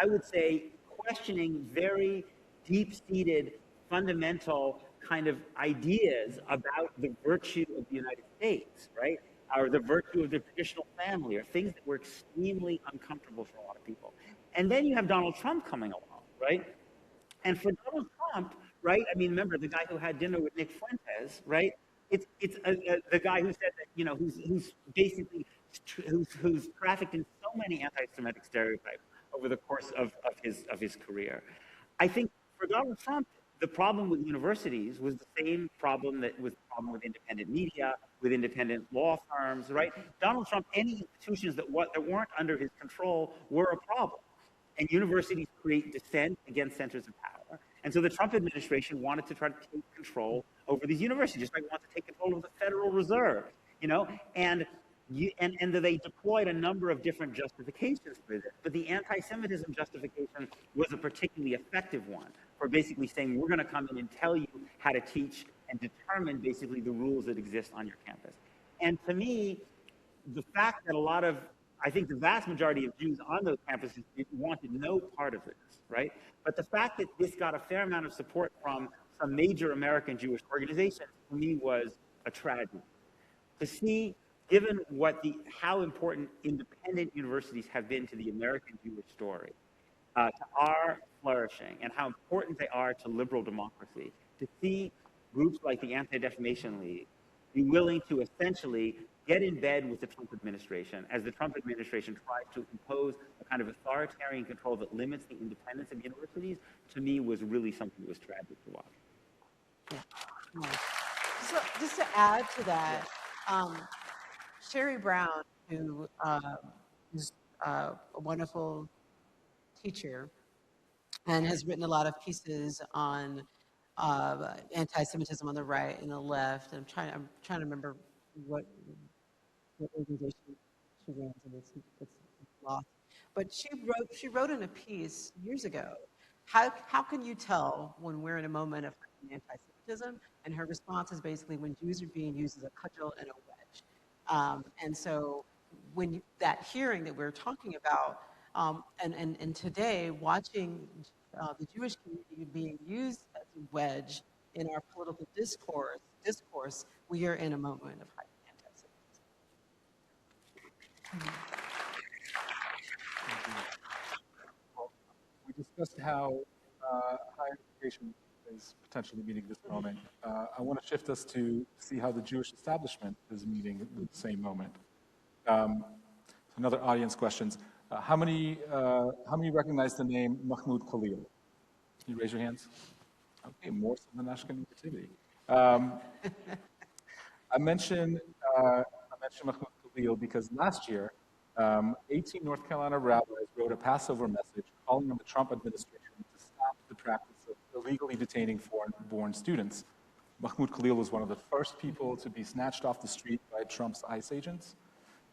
I would say, questioning very deep-seated, fundamental kind of ideas about the virtue of the United States, right? Or the virtue of the traditional family, or things that were extremely uncomfortable for a lot of people. And then you have Donald Trump coming along, right? And for Donald Trump, right? I mean, remember the guy who had dinner with Nick Fuentes, right? It's the guy who said that, who's basically who's trafficked in so many anti-Semitic stereotypes over the course of his career. I think for Donald Trump, the problem with universities was the same problem that was the problem with independent media, with independent law firms, right? Donald Trump, any institutions that weren't under his control were a problem. And universities create dissent against centers of power. And so the Trump administration wanted to try to take control over these universities, just like it wants to take control of the Federal Reserve, and they deployed a number of different justifications for this. But the anti-Semitism justification was a particularly effective one for basically saying, we're going to come in and tell you how to teach and determine basically the rules that exist on your campus. And to me, the fact that I think the vast majority of Jews on those campuses wanted no part of this, right? But the fact that this got a fair amount of support from some major American Jewish organizations, to me, was a tragedy. To see, given how important independent universities have been to the American Jewish story, to our flourishing, and how important they are to liberal democracy, to see groups like the Anti-Defamation League be willing to essentially get in bed with the Trump administration as the Trump administration tries to impose a kind of authoritarian control that limits the independence of universities, to me was really something that was tragic to watch. Yeah. So just to add to that, Sherry Brown, who is a wonderful teacher and has written a lot of pieces on anti-Semitism on the right and the left. I'm trying to remember what organization she runs, and it's lost. But she wrote in a piece years ago, how can you tell when we're in a moment of anti-Semitism? And her response is basically when Jews are being used as a cudgel and a wedge. And so when that hearing that we're talking about, and today watching the Jewish community being used as a wedge in our political discourse, we are in a moment of heightened anti-Semitism. Well, we discussed how higher education is potentially meeting this moment. I want to shift us to see how the Jewish establishment is meeting the same moment. Another audience questions. How many recognize the name Mahmoud Khalil? Can you raise your hands? Okay, more so than Ashkenaz activity. I mentioned Mahmoud Khalil because last year, 18 North Carolina rabbis wrote a Passover message calling on the Trump administration to stop the practice of illegally detaining foreign-born students. Mahmoud Khalil was one of the first people to be snatched off the street by Trump's ICE agents.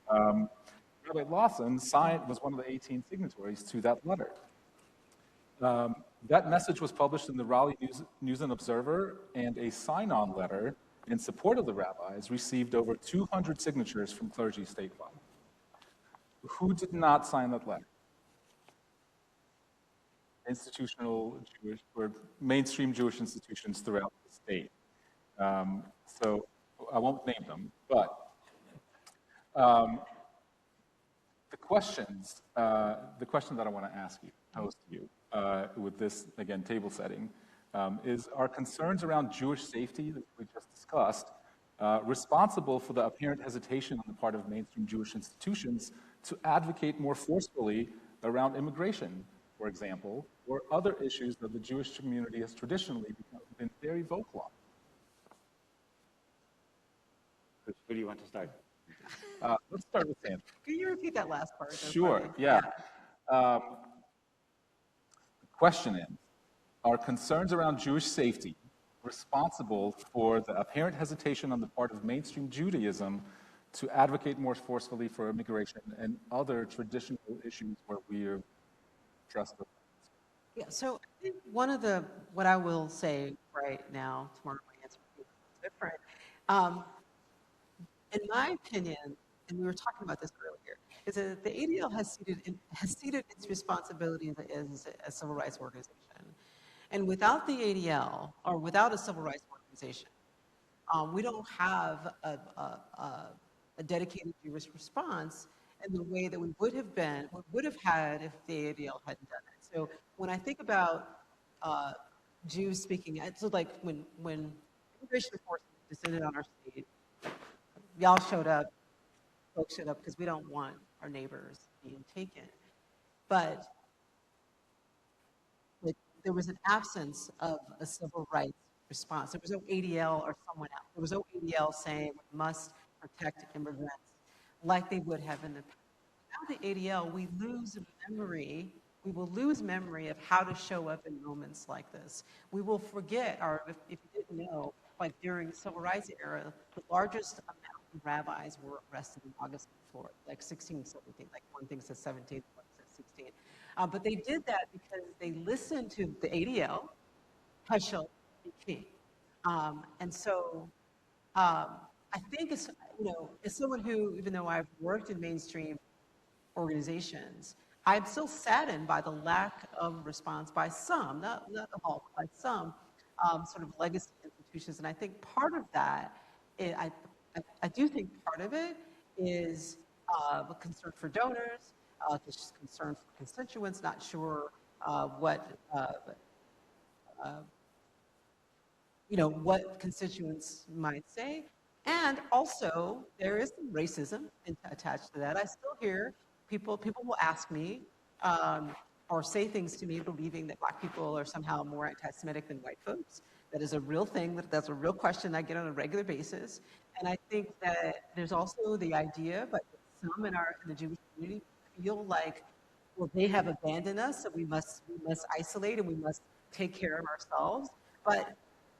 Rabbi Lawson was one of the 18 signatories to that letter. That message was published in the Raleigh News and Observer, and a sign-on letter in support of the rabbis received over 200 signatures from clergy statewide. Who did not sign that letter? Institutional Jewish or mainstream Jewish institutions throughout the state. So I won't name them, but the question that I want to ask you, pose to you, with this, again, table setting, is are concerns around Jewish safety that we just discussed responsible for the apparent hesitation on the part of mainstream Jewish institutions to advocate more forcefully around immigration, for example, or other issues that the Jewish community has traditionally been very vocal on? Who do you want to start? Let's start with Sandra. Can you repeat that last part? That's Sure, funny. yeah. The question is, are concerns around Jewish safety responsible for the apparent hesitation on the part of mainstream Judaism to advocate more forcefully for immigration and other traditional issues where we are trust? Yeah, so I think what I will say right now, tomorrow my answer will be different. In my opinion, and we were talking about this earlier, is that the ADL has ceded its responsibility as a civil rights organization. And without the ADL, or without a civil rights organization, we don't have a dedicated Jewish response in the way that we would have had if the ADL hadn't done it. So when I think about Jews speaking, it's like when immigration enforcement descended on our state, y'all showed up, folks showed up because we don't want our neighbors being taken. But there was an absence of a civil rights response. There was no ADL or someone else. There was no ADL saying we must protect immigrants like they would have in the past. Without the ADL, we will lose memory of how to show up in moments like this. We will forget, or if you didn't know, like during the civil rights era, the largest amount of rabbis were arrested in August and Florida, like 16, 17, like one thing says 17, one says 16. But they did that because they listened to the ADL, Heschel, and King. And so I think as someone who, even though I've worked in mainstream organizations, I'm still saddened by the lack of response by some, not all, but by some sort of legacy institutions. And I think part of that, I do think part of it is a concern for donors, concern for constituents, not sure what constituents might say. And also, there is some racism attached to that. I still hear people will ask me or say things to me believing that Black people are somehow more anti-Semitic than white folks. That is a real thing. That's a real question I get on a regular basis. And I think that there's also the idea, but some in the Jewish community feel like, well, they have abandoned us, so we must isolate and we must take care of ourselves. But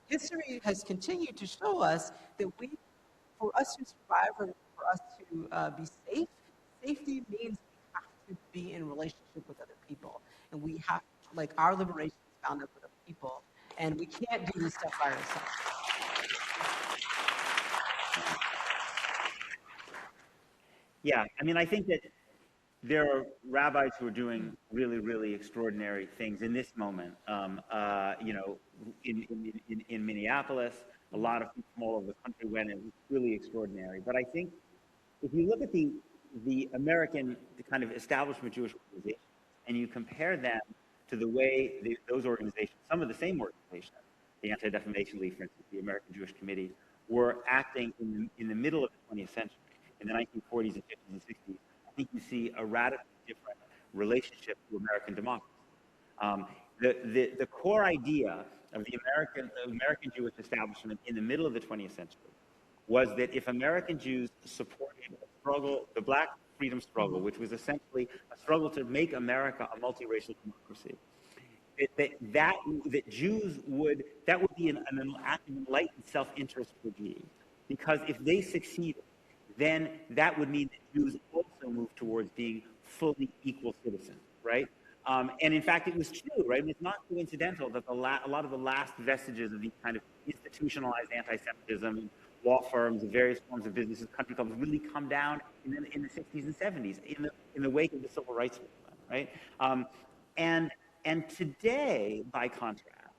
history has continued to show us that for us to survive, or for us to be safe, safety means we have to be in relationship with other people. And we have, like, our liberation is found up with other people. And we can't do this stuff by ourselves. Yeah, I mean, I think that there are rabbis who are doing really, really extraordinary things in this moment. In Minneapolis, a lot of people from all over the country went, and it was really extraordinary. But I think if you look at the American kind of establishment Jewish organizations, and you compare them to the way those organizations, some of the same organizations, the Anti-Defamation League, for instance, the American Jewish Committee, were acting in the middle of the 20th century, in the 1940s and 50s and 60s, I think you see a radically different relationship to American democracy. The core idea of the American Jewish establishment in the middle of the 20th century was that if American Jews supported a struggle, the Black freedom struggle, which was essentially a struggle to make America a multiracial democracy, that Jews would be an act of enlightened self-interest for Jews, because if they succeeded, then that would mean that Jews also moved towards being fully equal citizens, right? And in fact, it was true, right? And it's not coincidental that a lot of the last vestiges of these kind of institutionalized anti-Semitism, law firms, and various forms of businesses, country clubs, really come down in the 60s and 70s, in the wake of the civil rights movement, right? And today, by contrast,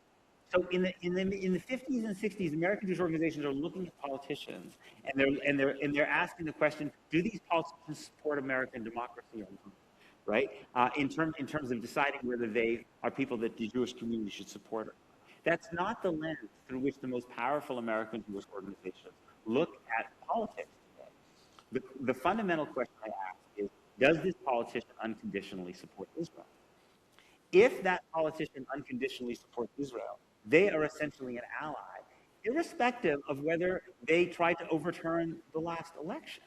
So in the 50s and 60s, American Jewish organizations are looking at politicians, and they're asking the question: do these politicians support American democracy or not? Right? In terms of deciding whether they are people that the Jewish community should support. That's not the lens through which the most powerful American Jewish organizations look at politics today. The fundamental question I ask is: does this politician unconditionally support Israel? If that politician unconditionally supports Israel, they are essentially an ally, irrespective of whether they try to overturn the last election,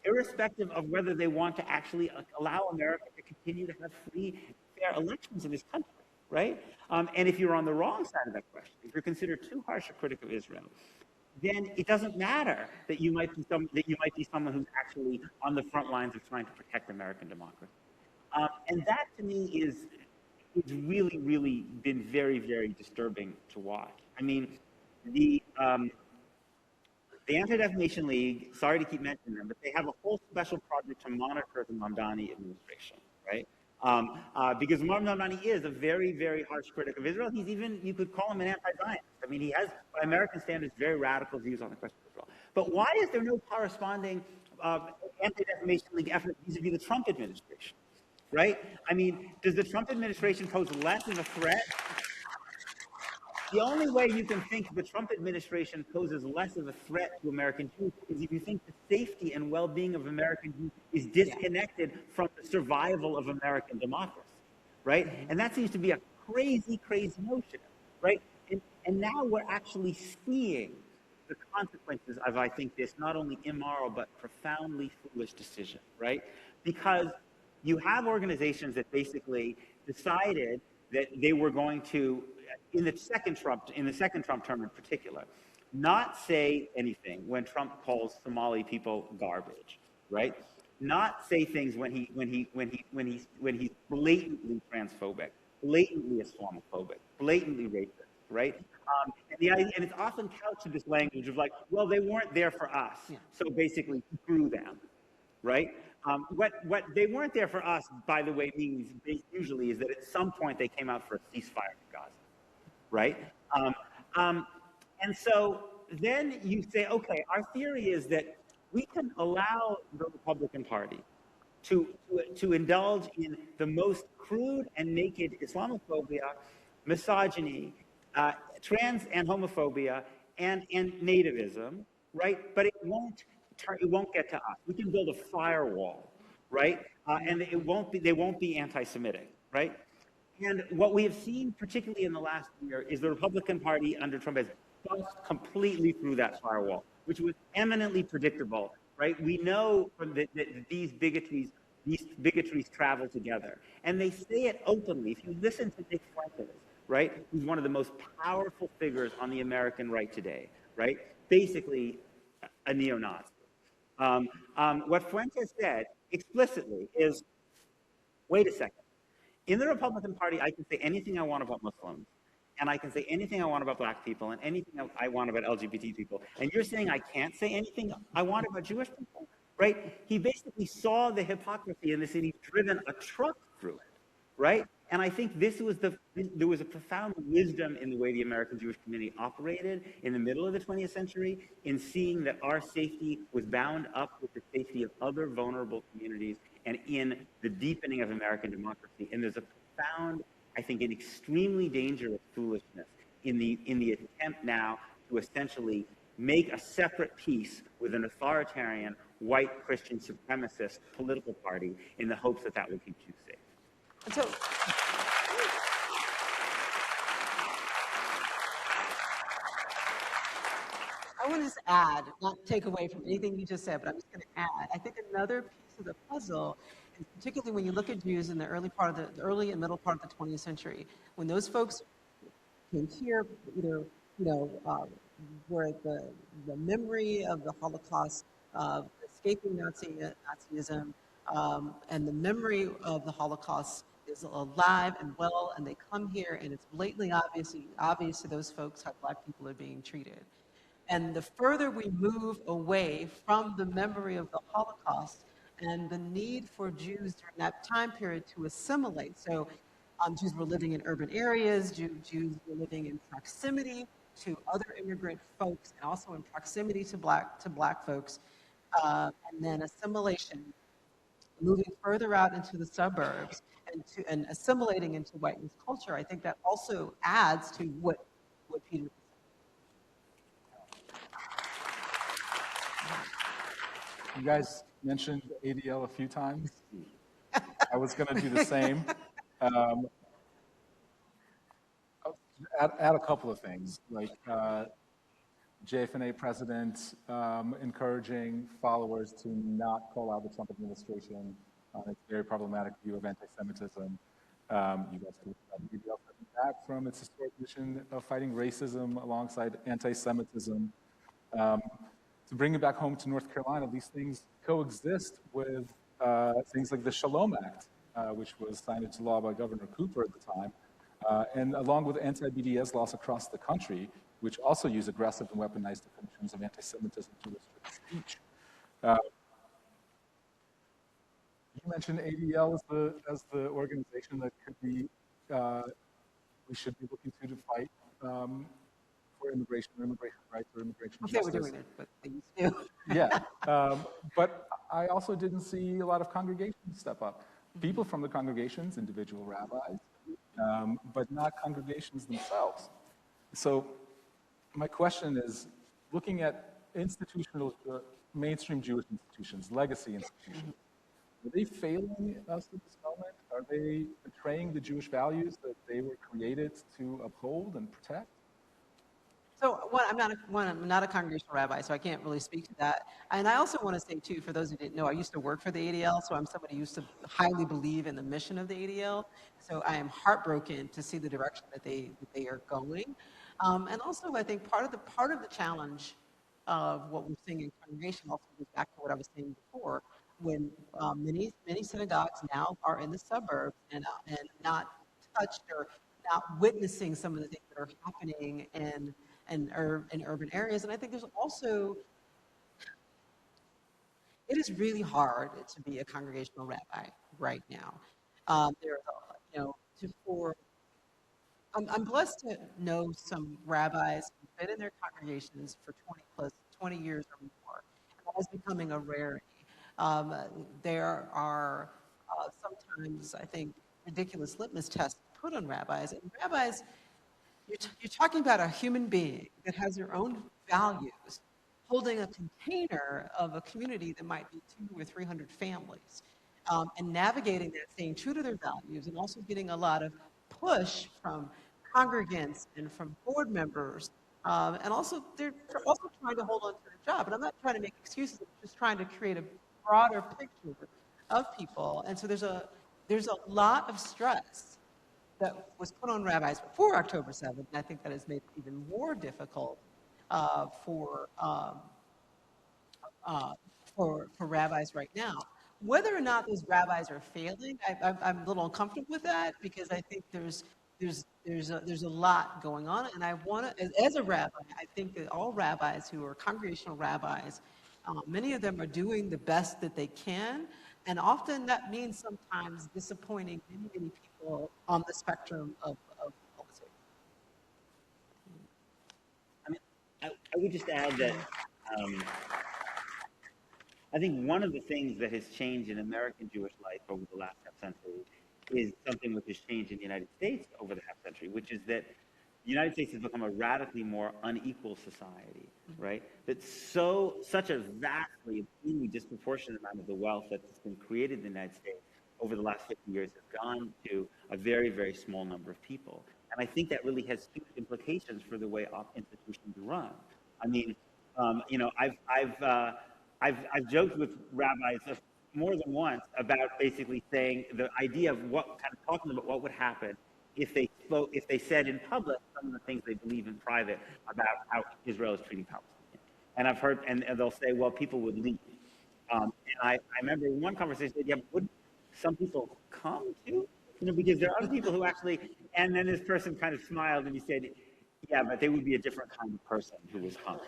irrespective of whether they want to actually allow America to continue to have free, fair elections in this country, right? And if you're on the wrong side of that question, if you're considered too harsh a critic of Israel, then it doesn't matter that you might be someone who's actually on the front lines of trying to protect American democracy. And that, to me, is really, really been very, very disturbing to watch. I mean, the Anti-Defamation League, sorry to keep mentioning them, but they have a whole special project to monitor the Mamdani administration, right? Because Mamdani is a very, very harsh critic of Israel. He's even, you could call him an anti-Zionist. I mean, he has, by American standards, very radical views on the question of Israel. But why is there no corresponding Anti-Defamation League effort vis-a-vis the Trump administration? Right? I mean, does the Trump administration pose less of a threat? The only way you can think the Trump administration poses less of a threat to American Jews is if you think the safety and well-being of American Jews is disconnected from the survival of American democracy, right? And that seems to be a crazy, crazy notion, right? And now we're actually seeing the consequences of, I think, this not only immoral but profoundly foolish decision, right? Because you have organizations that basically decided that they were going to, in the second Trump term in particular, not say anything when Trump calls Somali people garbage, right? Not say things when he's blatantly transphobic, blatantly Islamophobic, blatantly racist, right? And it's often couched in this language of like, well, they weren't there for us, so basically screw them, right? What they weren't there for us, by the way, means usually is that at some point they came out for a ceasefire in Gaza, right? And so then you say, okay, our theory is that we can allow the Republican Party to indulge in the most crude and naked Islamophobia, misogyny, trans and homophobia, and nativism, right? But it won't get to us. We can build a firewall, right? And they won't be anti-Semitic, right? And what we have seen, particularly in the last year, is the Republican Party under Trump has bust completely through that firewall, which was eminently predictable, right? We know that these bigotries travel together, and they say it openly. If you listen to Nick Fuentes, right, who's one of the most powerful figures on the American right today, right? Basically, a neo-Nazi. What Fuentes said explicitly is, wait a second. In the Republican Party, I can say anything I want about Muslims, and I can say anything I want about black people, and anything I want about LGBT people. And you're saying I can't say anything I want about Jewish people, right? He basically saw the hypocrisy in this, and he's driven a truck through it, right? And I think there was a profound wisdom in the way the American Jewish community operated in the middle of the 20th century in seeing that our safety was bound up with the safety of other vulnerable communities and in the deepening of American democracy. And there's a profound, I think, an extremely dangerous foolishness in the attempt now to essentially make a separate peace with an authoritarian, white Christian supremacist political party in the hopes that that will keep you safe. And so, I want to just add, not take away from anything you just said, but I'm just going to add. I think another piece of the puzzle, and particularly when you look at Jews in the early and middle part of the 20th century, when those folks came here, either where the memory of the Holocaust, of escaping Nazism, and the memory of the Holocaust is alive and well, and they come here, and it's blatantly obvious to those folks how black people are being treated. And the further we move away from the memory of the Holocaust and the need for Jews during that time period to assimilate. So Jews were living in urban areas, Jews were living in proximity to other immigrant folks and also in proximity to black folks. And then assimilation, moving further out into the suburbs and assimilating into white youth culture. I think that also adds to what Peter was You guys mentioned ADL a few times. I was going to do the same. Um, add a couple of things, like JFNA president encouraging followers to not call out the Trump administration on its very problematic view of anti-Semitism. You guys can look at the ADL stepping back from its historic mission of fighting racism alongside anti-Semitism. To bring it back home to North Carolina, these things coexist with things like the Shalom Act, which was signed into law by Governor Cooper at the time, and along with anti-BDS laws across the country, which also use aggressive and weaponized definitions of anti-Semitism to restrict speech. You mentioned ADL as the organization that could be, we should be looking to fight for immigration or immigration rights or immigration They justice. were doing it, but they used to. Yeah, but I also didn't see a lot of congregations step up. People from the congregations, individual rabbis, but not congregations themselves. So my question is, looking at institutional, mainstream Jewish institutions, legacy institutions, are they failing us at this moment? Are they betraying the Jewish values that they were created to uphold and protect? So I'm not a congregational rabbi, so I can't really speak to that. And I also want to say too, for those who didn't know, I used to work for the ADL, so I'm somebody who used to highly believe in the mission of the ADL. So I am heartbroken to see the direction that they are going. And also, I think part of the challenge of what we're seeing in congregation also goes back to what I was saying before, when many synagogues now are in the suburbs and not touched or not witnessing some of the things that are happening in urban areas. And I think there's also, it is really hard to be a congregational rabbi right now. There's, I'm blessed to know some rabbis who've been in their congregations for 20 years or more. And that is becoming a rarity. There are sometimes, I think, ridiculous litmus tests put on rabbis. And rabbis, you're talking about a human being that has their own values, holding a container of a community that might be 200 or 300 families, and navigating that, staying true to their values, and also getting a lot of push from congregants and from board members, and also they're also trying to hold on to their job. And I'm not trying to make excuses; I'm just trying to create a broader picture of people. And so there's a lot of stress that was put on rabbis before October 7th, and I think that has made it even more difficult for rabbis right now. Whether or not those rabbis are failing, I'm a little uncomfortable with that, because I think there's a lot going on, and I want to, as a rabbi, I think that all rabbis who are congregational rabbis, many of them are doing the best that they can, and often that means sometimes disappointing many people on the spectrum of politics. I mean, I would just add that I think one of the things that has changed in American Jewish life over the last half century is something which has changed in the United States over the half century, which is that the United States has become a radically more unequal society, right? That such a vastly, extremely disproportionate amount of the wealth that's been created in the United States over the last 50 years has gone to a very, very small number of people. And I think that really has huge implications for the way institutions run. I mean, I've joked with rabbis more than once about basically saying the idea of talking about what would happen if they said in public some of the things they believe in private about how Israel is treating Palestinians. And I've heard, and they'll say, well, people would leave. And I remember in one conversation, they said, yeah, but would some people come too? Because there are other people who actually, and then this person kind of smiled and he said, yeah, but they would be a different kind of person who was coming,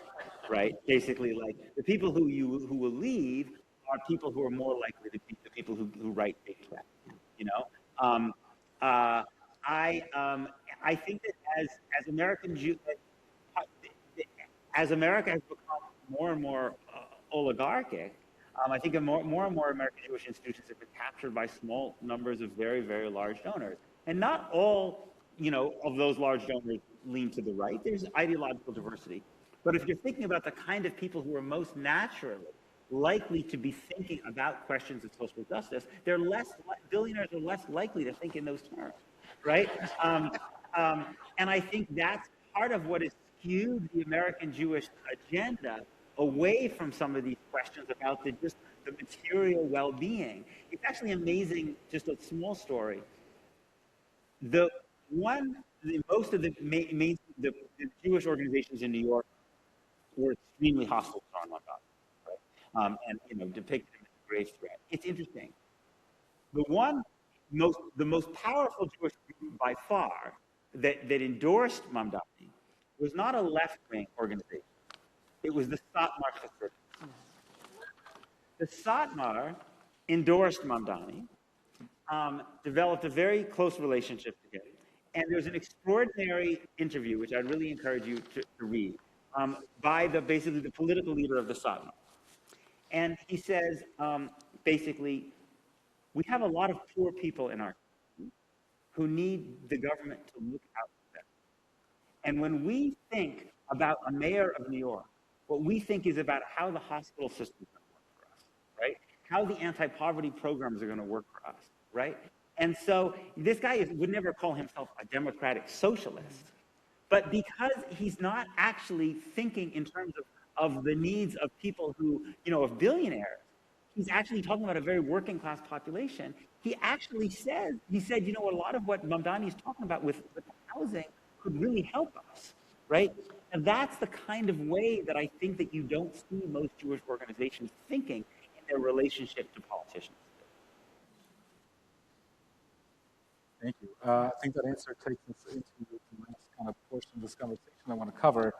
right? Basically, like the people who will leave are people who are more likely to be the people who write big checks, I think that as American Jew, as America has become more and more oligarchic, I think more and more American Jewish institutions have been captured by small numbers of very, very large donors. And not all, of those large donors lean to the right. There's ideological diversity. But if you're thinking about the kind of people who are most naturally likely to be thinking about questions of social justice, billionaires are less likely to think in those terms, right? And I think that's part of what has skewed the American Jewish agenda away from some of these questions about just the material well-being. It's actually amazing, just a small story. Most of the Jewish organizations in New York were extremely hostile to John Montauk, right? And depicted him as a grave threat. It's interesting. The most powerful Jewish group by far that endorsed Mamdani was not a left-wing organization. It was the Satmar Chassidus. The Satmar endorsed Mamdani, developed a very close relationship together. And there's an extraordinary interview, which I'd really encourage you to read, by basically the political leader of the Satmar. And he says, basically, we have a lot of poor people in our country who need the government to look out for them. And when we think about a mayor of New York, what we think is about how the hospital system is going to work for us, right? How the anti-poverty programs are going to work for us, right? And so this guy would never call himself a democratic socialist, but because he's not actually thinking in terms of the needs of people who, of billionaires, he's actually talking about a very working class population. He actually said, a lot of what Mamdani is talking about with the housing could really help us, right? And that's the kind of way that I think that you don't see most Jewish organizations thinking in their relationship to politicians. Thank you. I think that answer takes us into the last kind of portion of this conversation I want to cover.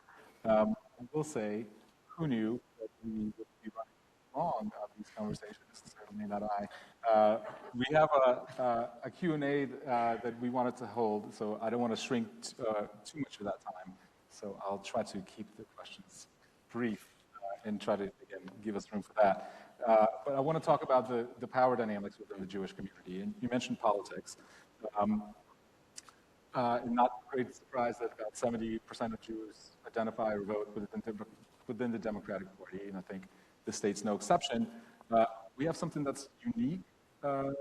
I will say, who knew that we would be running long of these conversations, certainly not I. We have a Q&A that we wanted to hold, so I don't want to shrink too much of that time. So I'll try to keep the questions brief and try to, again, give us room for that. But I want to talk about the power dynamics within the Jewish community. And you mentioned politics. Not great surprise that about 70% of Jews identify or vote within the Democratic Party, and I think the state's no exception. We have something that's unique, I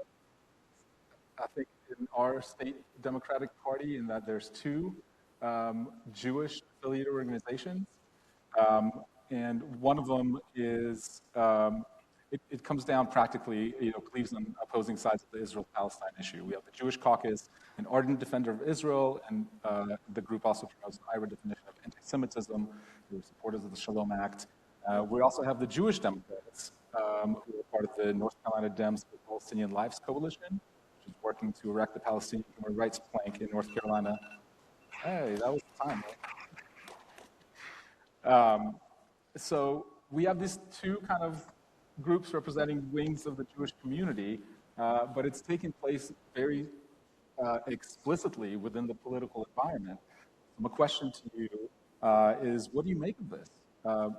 think, in our state Democratic Party, in that there's two Jewish affiliated organizations, and one of them is, it comes down practically, believes on opposing sides of the Israel-Palestine issue. We have the Jewish Caucus, an ardent defender of Israel, and the group also promotes an IRA definition of anti-Semitism. They're supporters of the Shalom Act. We also have the Jewish Democrats, who are part of the North Carolina Dems for Palestinian Lives Coalition, which is working to erect the Palestinian human rights plank in North Carolina. Hey, that was the time, right? So we have these two kind of groups representing wings of the Jewish community, but it's taking place very explicitly within the political environment. So my question to you is, what do you make of this?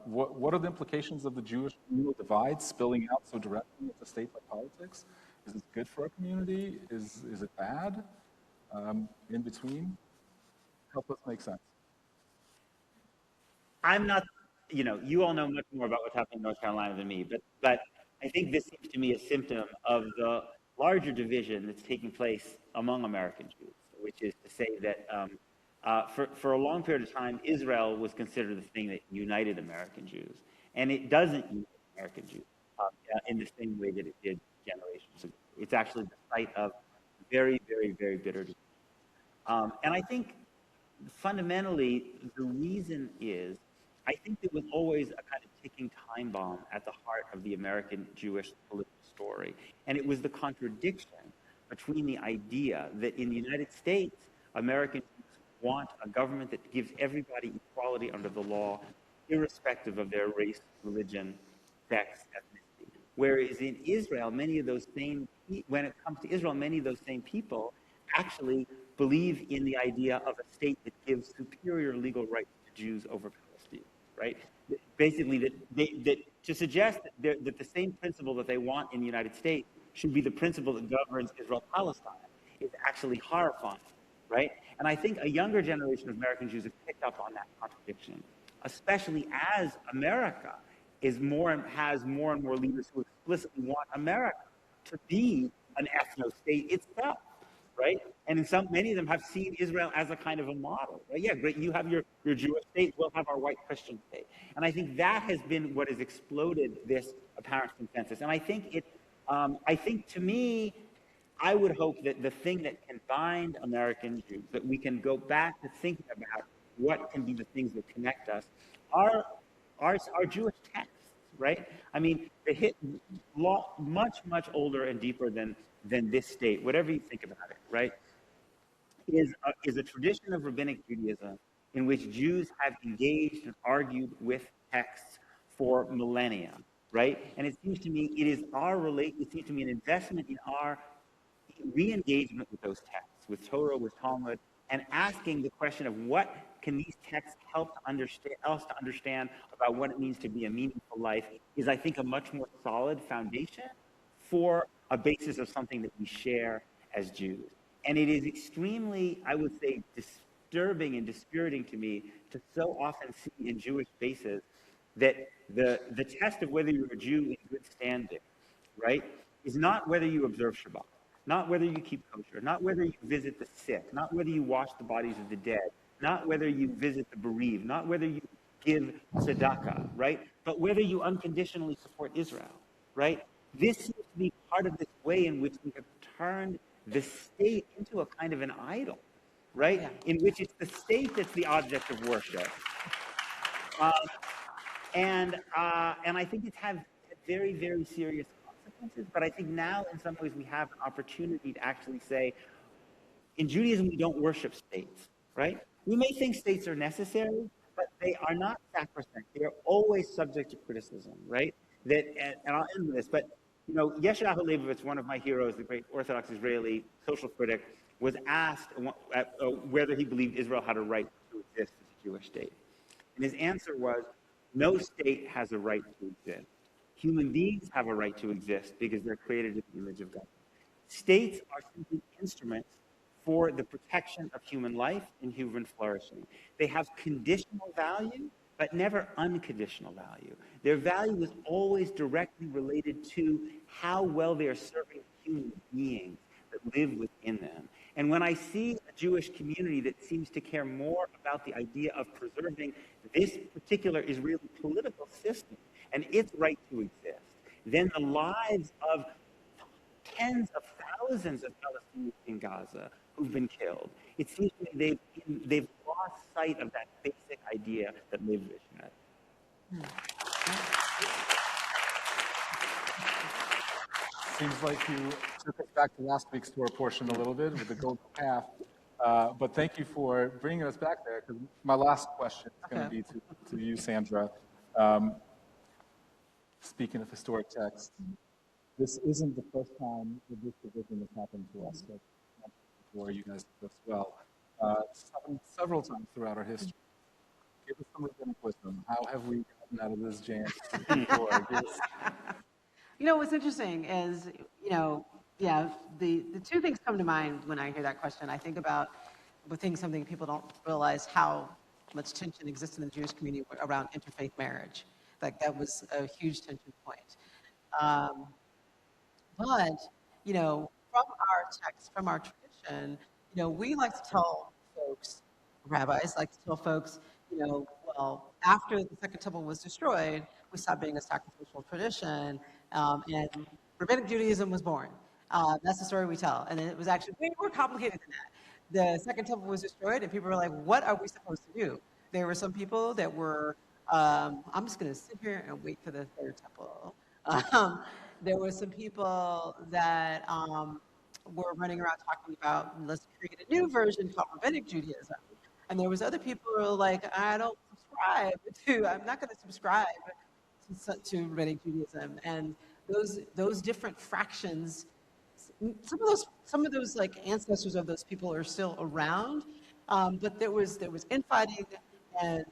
What are the implications of the Jewish communal divide spilling out so directly into state-led politics? Is it good for our community? Is it bad? In between? Help us make sense. I'm not, you all know much more about what's happening in North Carolina than me, but I think this seems to me a symptom of the larger division that's taking place among American Jews, which is to say that for a long period of time, Israel was considered the thing that united American Jews, and it doesn't unite American Jews in the same way that it did generations ago. It's actually the site of very, very, very bitter division. And I think fundamentally the reason is, I think there was always a kind of ticking time bomb at the heart of the American Jewish political story. And it was the contradiction between the idea that in the United States, Americans want a government that gives everybody equality under the law, irrespective of their race, religion, sex, ethnicity. Whereas in Israel, when it comes to Israel, many of those same people actually believe in the idea of a state that gives superior legal rights to Jews over Palestinians, right? Basically, that to suggest that the same principle that they want in the United States should be the principle that governs Israel-Palestine is actually horrifying, right? And I think a younger generation of American Jews have picked up on that contradiction, especially as America has more and more leaders who explicitly want America to be an ethno-state itself, right? And many of them have seen Israel as a kind of a model, right? Yeah, great, you have your Jewish state, we'll have our white Christian state. And I think that has been what has exploded this apparent consensus. And I think to me, I would hope that the thing that can bind American Jews, that we can go back to thinking about what can be the things that connect us, are Jewish texts, right? I mean, they hit much older and deeper than this state, whatever you think about it, right? Is a tradition of rabbinic Judaism in which Jews have engaged and argued with texts for millennia, right? And it seems to me it seems to me an investment in our re-engagement with those texts, with Torah, with Talmud, and asking the question of what can these texts help us to understand about what it means to be a meaningful life is, I think, a much more solid foundation for a basis of something that we share as Jews. And it is extremely, I would say, disturbing and dispiriting to me to so often see in Jewish spaces that the test of whether you're a Jew in good standing, right, is not whether you observe Shabbat, not whether you keep kosher, not whether you visit the sick, not whether you wash the bodies of the dead, not whether you visit the bereaved, not whether you give tzedakah, right, but whether you unconditionally support Israel, right? This seems to be part of this way in which we have turned the state into a kind of an idol, right? Yeah. In which it's the state that's the object of worship. And I think it's had very, very serious consequences, but I think now in some ways we have an opportunity to actually say, in Judaism we don't worship states, right? We may think states are necessary, but they are not sacrosanct. They are always subject to criticism, right? And I'll end with this, but you know, Yeshayahu Leibovitz, one of my heroes, the great Orthodox Israeli social critic, was asked whether he believed Israel had a right to exist as a Jewish state. And his answer was, no state has a right to exist. Human beings have a right to exist because they're created in the image of God. States are simply instruments for the protection of human life and human flourishing. They have conditional value, but never unconditional value. Their value is always directly related to how well they are serving human beings that live within them. And when I see a Jewish community that seems to care more about the idea of preserving this particular Israeli political system and its right to exist than the lives of tens of thousands of Palestinians in Gaza who've been killed, it seems to me they've lost sight of that basic idea that Leibovitz had. Seems like you took us back to last week's tour portion a little bit with the golden path. But thank you for bringing us back there, because my last question is going to be to you, Sandra. Speaking of historic texts, this isn't the first time that this division has happened to us. But before you guys did as well. It's happened several times throughout our history. Give us some rabbinic wisdom. How have we gotten out of this jam before? You know, what's interesting is, you know, yeah, the two things come to mind when I hear that question. I think about something people don't realize how much tension exists in the Jewish community around interfaith marriage. Like, that was a huge tension point. But, you know, from our text, from our tradition, you know, we like to tell folks, rabbis like to tell folks, you know, well, after the Second Temple was destroyed, we stopped being a sacrificial tradition, and Rabbinic Judaism was born. That's the story we tell. And it was actually way more complicated than that. The Second Temple was destroyed, and people were like, what are we supposed to do? There were some people that were, I'm just going to sit here and wait for the Third Temple. There were some people that were running around talking about, let's create a new version called Rabbinic Judaism. And there was other people who were like, I'm not going to subscribe to Rabbinic Judaism. And those different fractions some of those like ancestors of those people are still around, but there was infighting, and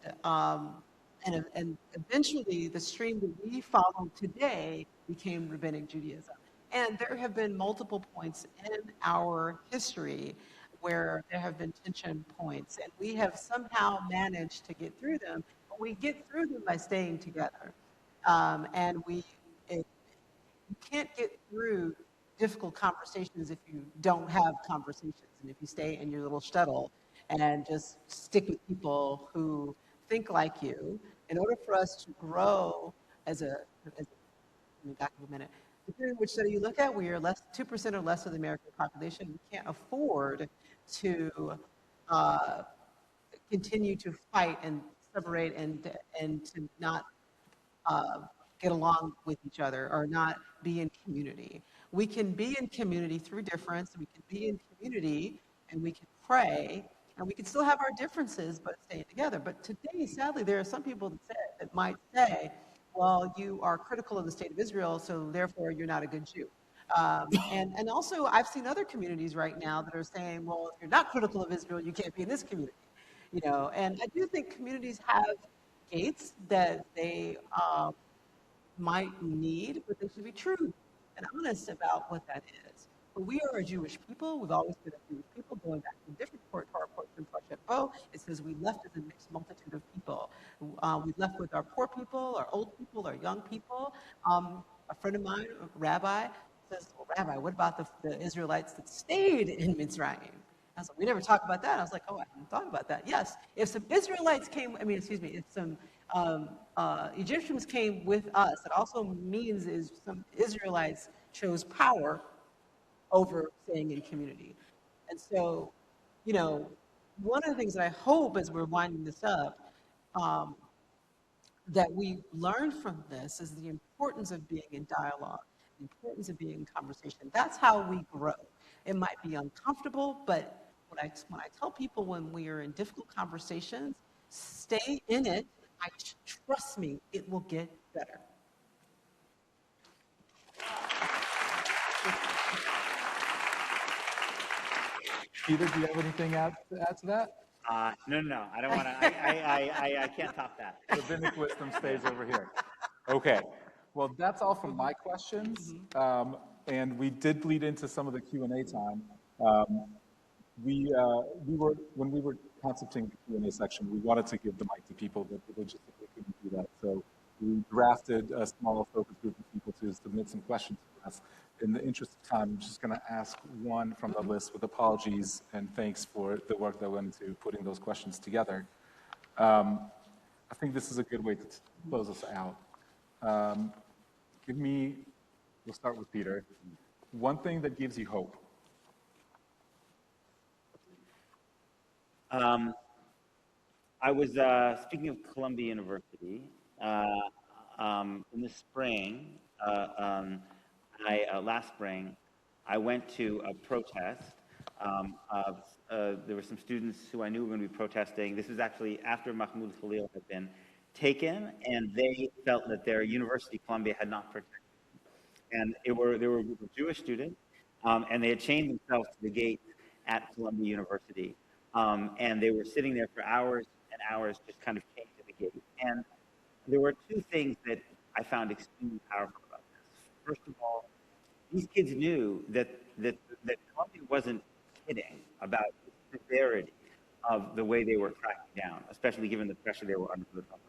and eventually the stream that we follow today became Rabbinic Judaism. And there have been multiple points in our history where there have been tension points, and we have somehow managed to get through them. But we get through them by staying together, and you can't get through difficult conversations if you don't have conversations and if you stay in your little shuttle and just stick with people who think like you. In order for us to grow as let me back up a minute. Depending on which study you look at, we are 2% or less of the American population. We can't afford to uh, continue to fight and separate and to not uh, get along with each other or not be in community. We can be in community through difference. We can be in community and we can pray and we can still have our differences but stay together. But today, sadly, there are some people that might say, well, you are critical of the state of Israel, so therefore you're not a good Jew. And also, I've seen other communities right now that are saying, well, if you're not critical of Israel, you can't be in this community. And I do think communities have gates that they might need, but they should be true and honest about what that is. But we are a Jewish people. We've always been a Jewish people, going back to different part to our ports and Bo. It says we left as a mixed multitude of people. We left with our poor people, our old people, our young people. A friend of mine, a rabbi, says, well, Rabbi, what about the Israelites that stayed in Mitzrayim? I was like, we never talk about that. I was like, oh, I hadn't thought about that. Yes, if some Israelites came, if some Egyptians came with us, it also means is some Israelites chose power over staying in community. And so, one of the things that I hope as we're winding this up, um, that we learn from this is the importance of being in dialogue, the importance of being in conversation. That's how we grow. It might be uncomfortable, but when I tell people when we are in difficult conversations, stay in it. Trust me, it will get better. Peter, do you have anything to add to that? No, I don't want to. I can't top that. Rabbinic wisdom stays over here. Okay. Well, that's all from my questions. And we did bleed into some of the Q&A time. When we were concepting the Q&A section, we wanted to give the mic to people that logistically couldn't do that. So we drafted a small focus group of people to submit some questions to us. In the interest of time, I'm just going to ask one from the list with apologies and thanks for the work that went into putting those questions together. I think this is a good way to close us out. We'll start with Peter. One thing that gives you hope. I was speaking of Columbia University in the spring. Last spring, I went to a protest. There were some students who I knew were going to be protesting. This was actually after Mahmoud Khalil had been taken, and they felt that their university, Columbia, had not protected them. And they were a group of Jewish students, and they had chained themselves to the gate at Columbia University. And they were sitting there for hours and hours, just kind of chained to the gate. And there were two things that I found extremely powerful about this. First of all, these kids knew that Columbia wasn't kidding about the severity of the way they were cracking down, especially given the pressure they were under for the summer.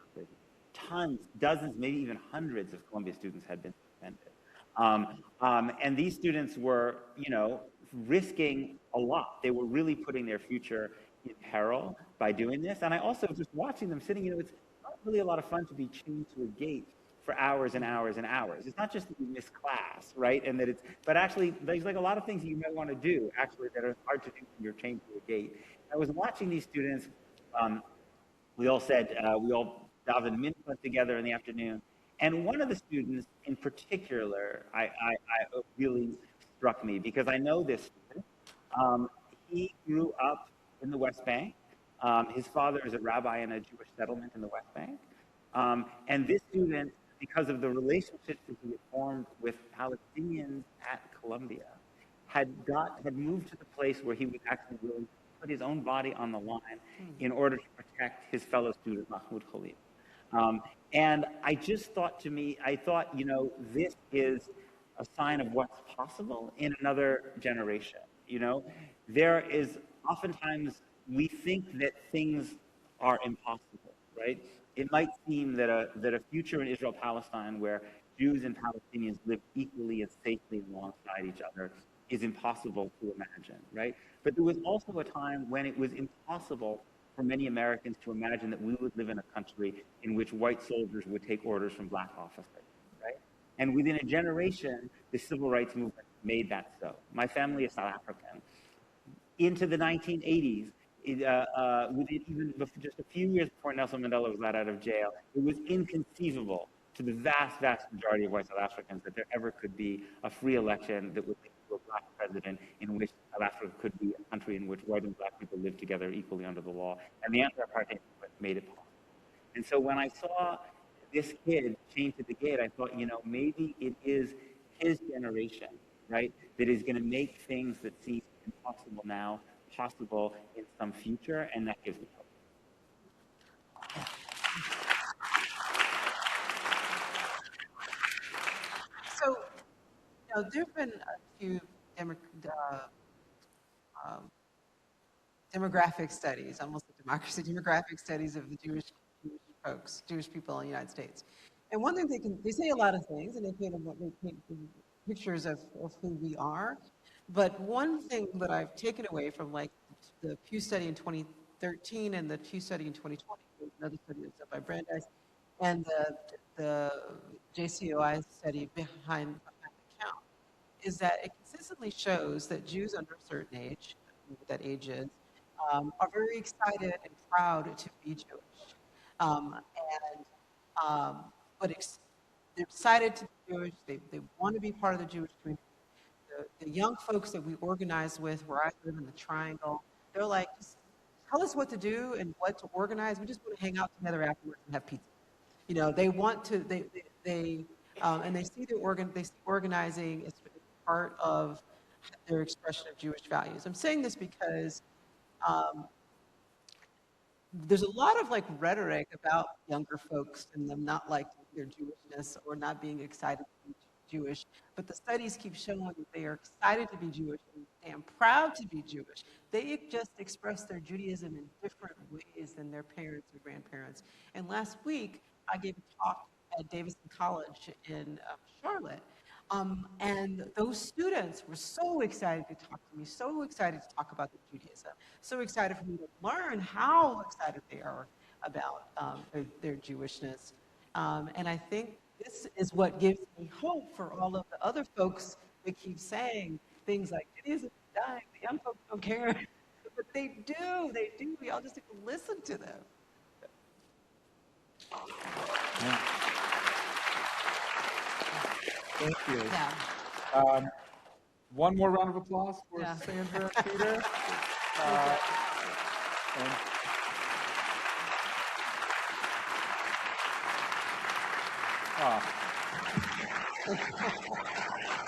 Tons, dozens, maybe even hundreds of Columbia students had been suspended. And these students were, risking a lot. They were really putting their future in peril by doing this. And I also, just watching them sitting, it's not really a lot of fun to be chained to a gate for hours and hours and hours. It's not just that you miss class, right? But actually, there's like a lot of things you might want to do, actually, that are hard to do when you're chained to a gate. I was watching these students. We all davened mincha together in the afternoon. And one of the students in particular, I really struck me because I know this student. He grew up in the West Bank. His father is a rabbi in a Jewish settlement in the West Bank. And this student, because of the relationships that he had formed with Palestinians at Columbia, had moved to the place where he was actually willing to put his own body on the line in order to protect his fellow student Mahmoud Khalil. And I just thought this is a sign of what's possible in another generation. There is oftentimes we think that things are impossible, right? It might seem that a future in Israel-Palestine where Jews and Palestinians live equally and safely alongside each other is impossible to imagine, right? But there was also a time when it was impossible for many Americans to imagine that we would live in a country in which white soldiers would take orders from black officers, right? And within a generation, the civil rights movement made that so. My family is South African. Into the 1980s, just a few years before Nelson Mandela was let out of jail, it was inconceivable to the vast, vast majority of white South Africans that there ever could be a free election that would lead to a black president in which South Africa could be a country in which white and black people lived together equally under the law. And the anti-apartheid movement made it possible. And so when I saw this kid chained to the gate, I thought, maybe it is his generation, right, that is going to make things that seem impossible now possible in some future, and that gives me hope. So, there have been a few demographic studies, almost like democracy, demographic studies of the Jewish people in the United States. And one thing they say a lot of things, and they paint pictures of who we are. But one thing that I've taken away from like the Pew study in 2013 and the Pew study in 2020, another study that's done by Brandeis, and the JCOI study behind the count, is that it consistently shows that Jews under a certain age, what that age is, are very excited and proud to be Jewish. They're excited to be Jewish. They want to be part of the Jewish community. The young folks that we organize with, where I live in the Triangle, they're like, just tell us what to do and what to organize. We just want to hang out together afterwards and have pizza. They want to. And they see organizing as part of their expression of Jewish values. I'm saying this because there's a lot of like rhetoric about younger folks and them not liking their Jewishness or not being excited to be Jewish, but the studies keep showing that they are excited to be Jewish and damn proud to be Jewish. They just express their Judaism in different ways than their parents or grandparents. And last week, I gave a talk at Davidson College in Charlotte. And those students were so excited to talk to me, so excited to talk about their Judaism, so excited for me to learn how excited they are about their Jewishness. And I think this is what gives me hope for all of the other folks that keep saying things like, Judaism is dying, the young folks don't care. But they do. We all just have to listen to them. Yeah. Thank you. Yeah. One more round of applause for Yeah. Sandra and Peter. And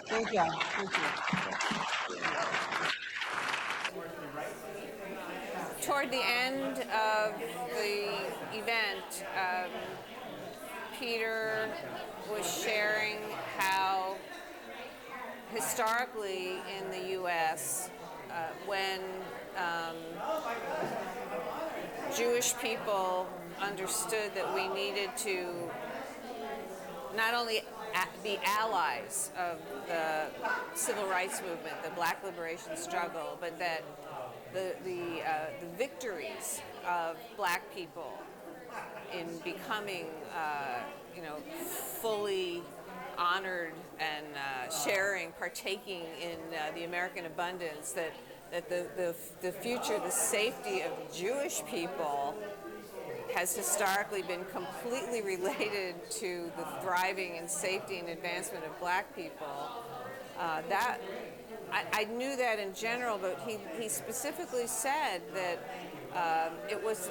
Thank you. Thank you. Toward the end of the event, Peter was sharing how historically in the U.S., when Jewish people understood that we needed to not only be allies of the civil rights movement, the Black liberation struggle, but that the victories of Black people in becoming, fully honored and partaking in the American abundance, that the future, the safety of Jewish people has historically been completely related to the thriving and safety and advancement of Black people. I knew that in general, but he specifically said that it was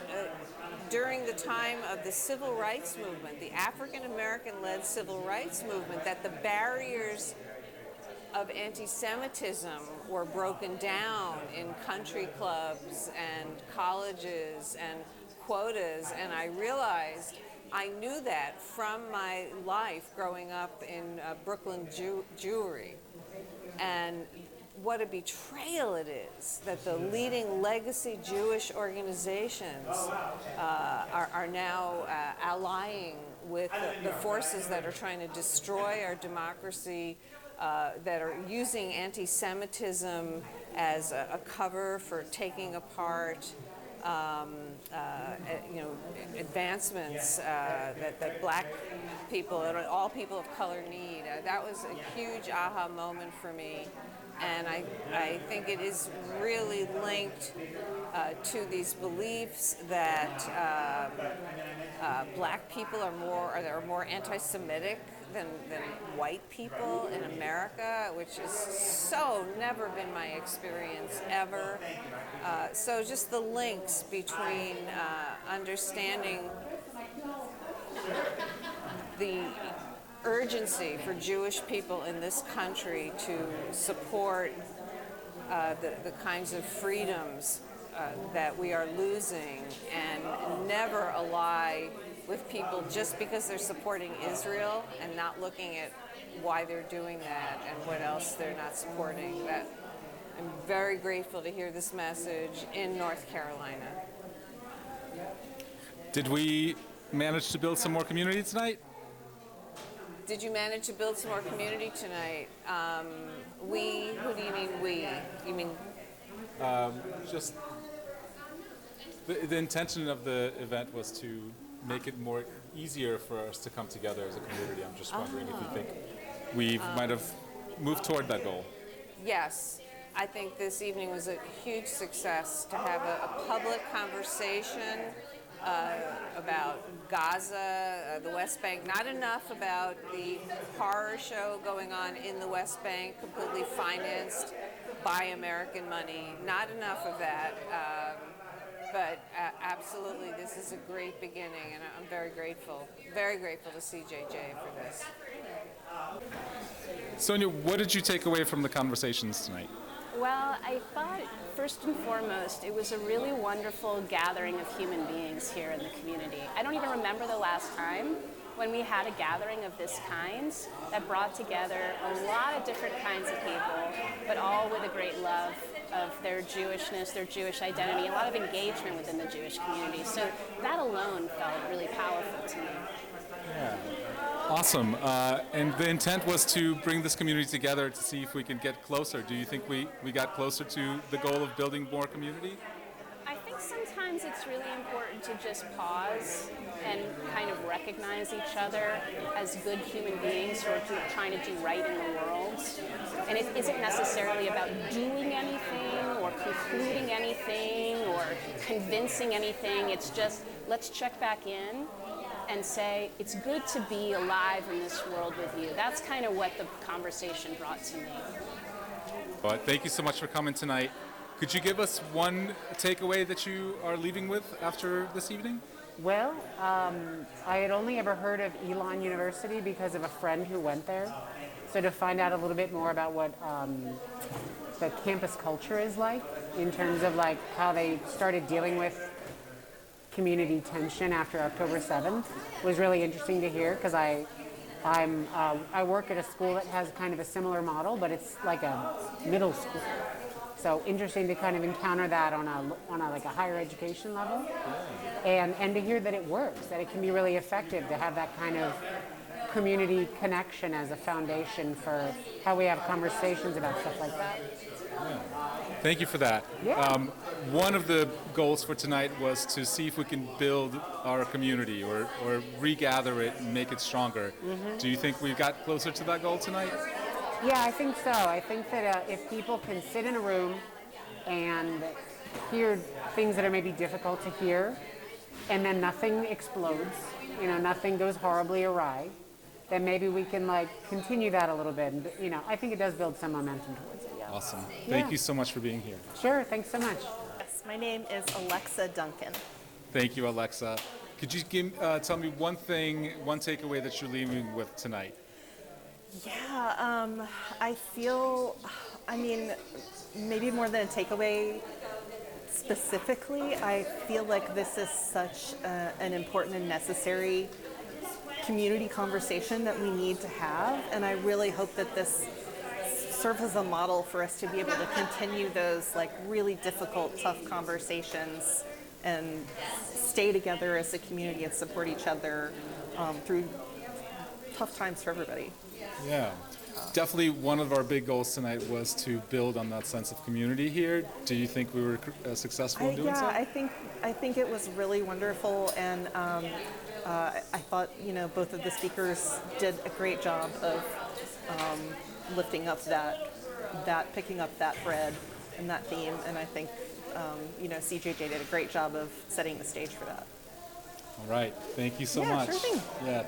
during the time of the civil rights movement, the African American-led civil rights movement, that the barriers of anti-Semitism were broken down in country clubs and colleges and quotas, and I realized I knew that from my life growing up in Brooklyn Jewry. And what a betrayal it is that the leading legacy Jewish organizations are now allying with the forces that are trying to destroy our democracy, that are using anti-Semitism as a cover for taking apart advancements that black people and all people of color need. That was a huge aha moment for me. And I think it is really linked to these beliefs that black people are more anti-Semitic than white people in America, which has so never been my experience ever. So just the links between understanding the urgency for Jewish people in this country to support the kinds of freedoms that we are losing, and never ally with people just because they're supporting Israel and not looking at why they're doing that and what else they're not supporting. That I'm very grateful to hear this message in North Carolina. Did we manage to build some more community tonight? Did you manage to build some more community tonight? We? Who do you mean we? You mean? Just the intention of the event was to make it more easier for us to come together as a community. I'm just wondering if you think we might have moved toward that goal. Yes. I think this evening was a huge success to have a public conversation about Gaza, the West Bank, not enough about the horror show going on in the West Bank, completely financed by American money, not enough of that, but absolutely this is a great beginning, and I'm very grateful to CJJ for this. Sonia, what did you take away from the conversations tonight? Well, I thought first and foremost it was a really wonderful gathering of human beings here in the community. I don't even remember the last time when we had a gathering of this kind that brought together a lot of different kinds of people, but all with a great love of their Jewishness, their Jewish identity, a lot of engagement within the Jewish community. So that alone felt really powerful to me. Yeah. Awesome. And the intent was to bring this community together to see if we can get closer. Do you think we got closer to the goal of building more community? I think sometimes it's really important to just pause and kind of recognize each other as good human beings who are trying to do right in the world. And it isn't necessarily about doing anything or concluding anything or convincing anything. It's just, let's check back in and say, it's good to be alive in this world with you. That's kind of what the conversation brought to me. Well, thank you so much for coming tonight. Could you give us one takeaway that you are leaving with after this evening? Well, I had only ever heard of Elon University because of a friend who went there. So to find out a little bit more about what the campus culture is like in terms of like how they started dealing with community tension after October 7th was really interesting to hear, because I work at a school that has kind of a similar model, but it's like a middle school. So interesting to kind of encounter that on a like a higher education level, and to hear that it works, that it can be really effective to have that kind of community connection as a foundation for how we have conversations about stuff like that. Yeah. Thank you for that. Yeah. One of the goals for tonight was to see if we can build our community or regather it and make it stronger. Mm-hmm. Do you think we got closer to that goal tonight? Yeah, I think so. I think that if people can sit in a room and hear things that are maybe difficult to hear, and then nothing explodes, nothing goes horribly awry, then maybe we can continue that a little bit. And, I think it does build some momentum towards it. Yeah. Awesome. Thank you so much for being here. Sure. Thanks so much. Yes, my name is Alexa Duncan. Thank you, Alexa. Could you tell me one takeaway that you're leaving with tonight? Yeah, I feel, I mean, maybe more than a takeaway specifically, I feel like this is such an important and necessary community conversation that we need to have, and I really hope that this serves as a model for us to be able to continue those like really difficult, tough conversations and stay together as a community and support each other through tough times for everybody. Yeah. Definitely one of our big goals tonight was to build on that sense of community here. Do you think we were successful in doing so? I think it was really wonderful, and I thought both of the speakers did a great job of lifting up that picking up that thread and that theme, and I think CJJ did a great job of setting the stage for that. All right. Thank you so Yeah, much. sure thing. Yeah.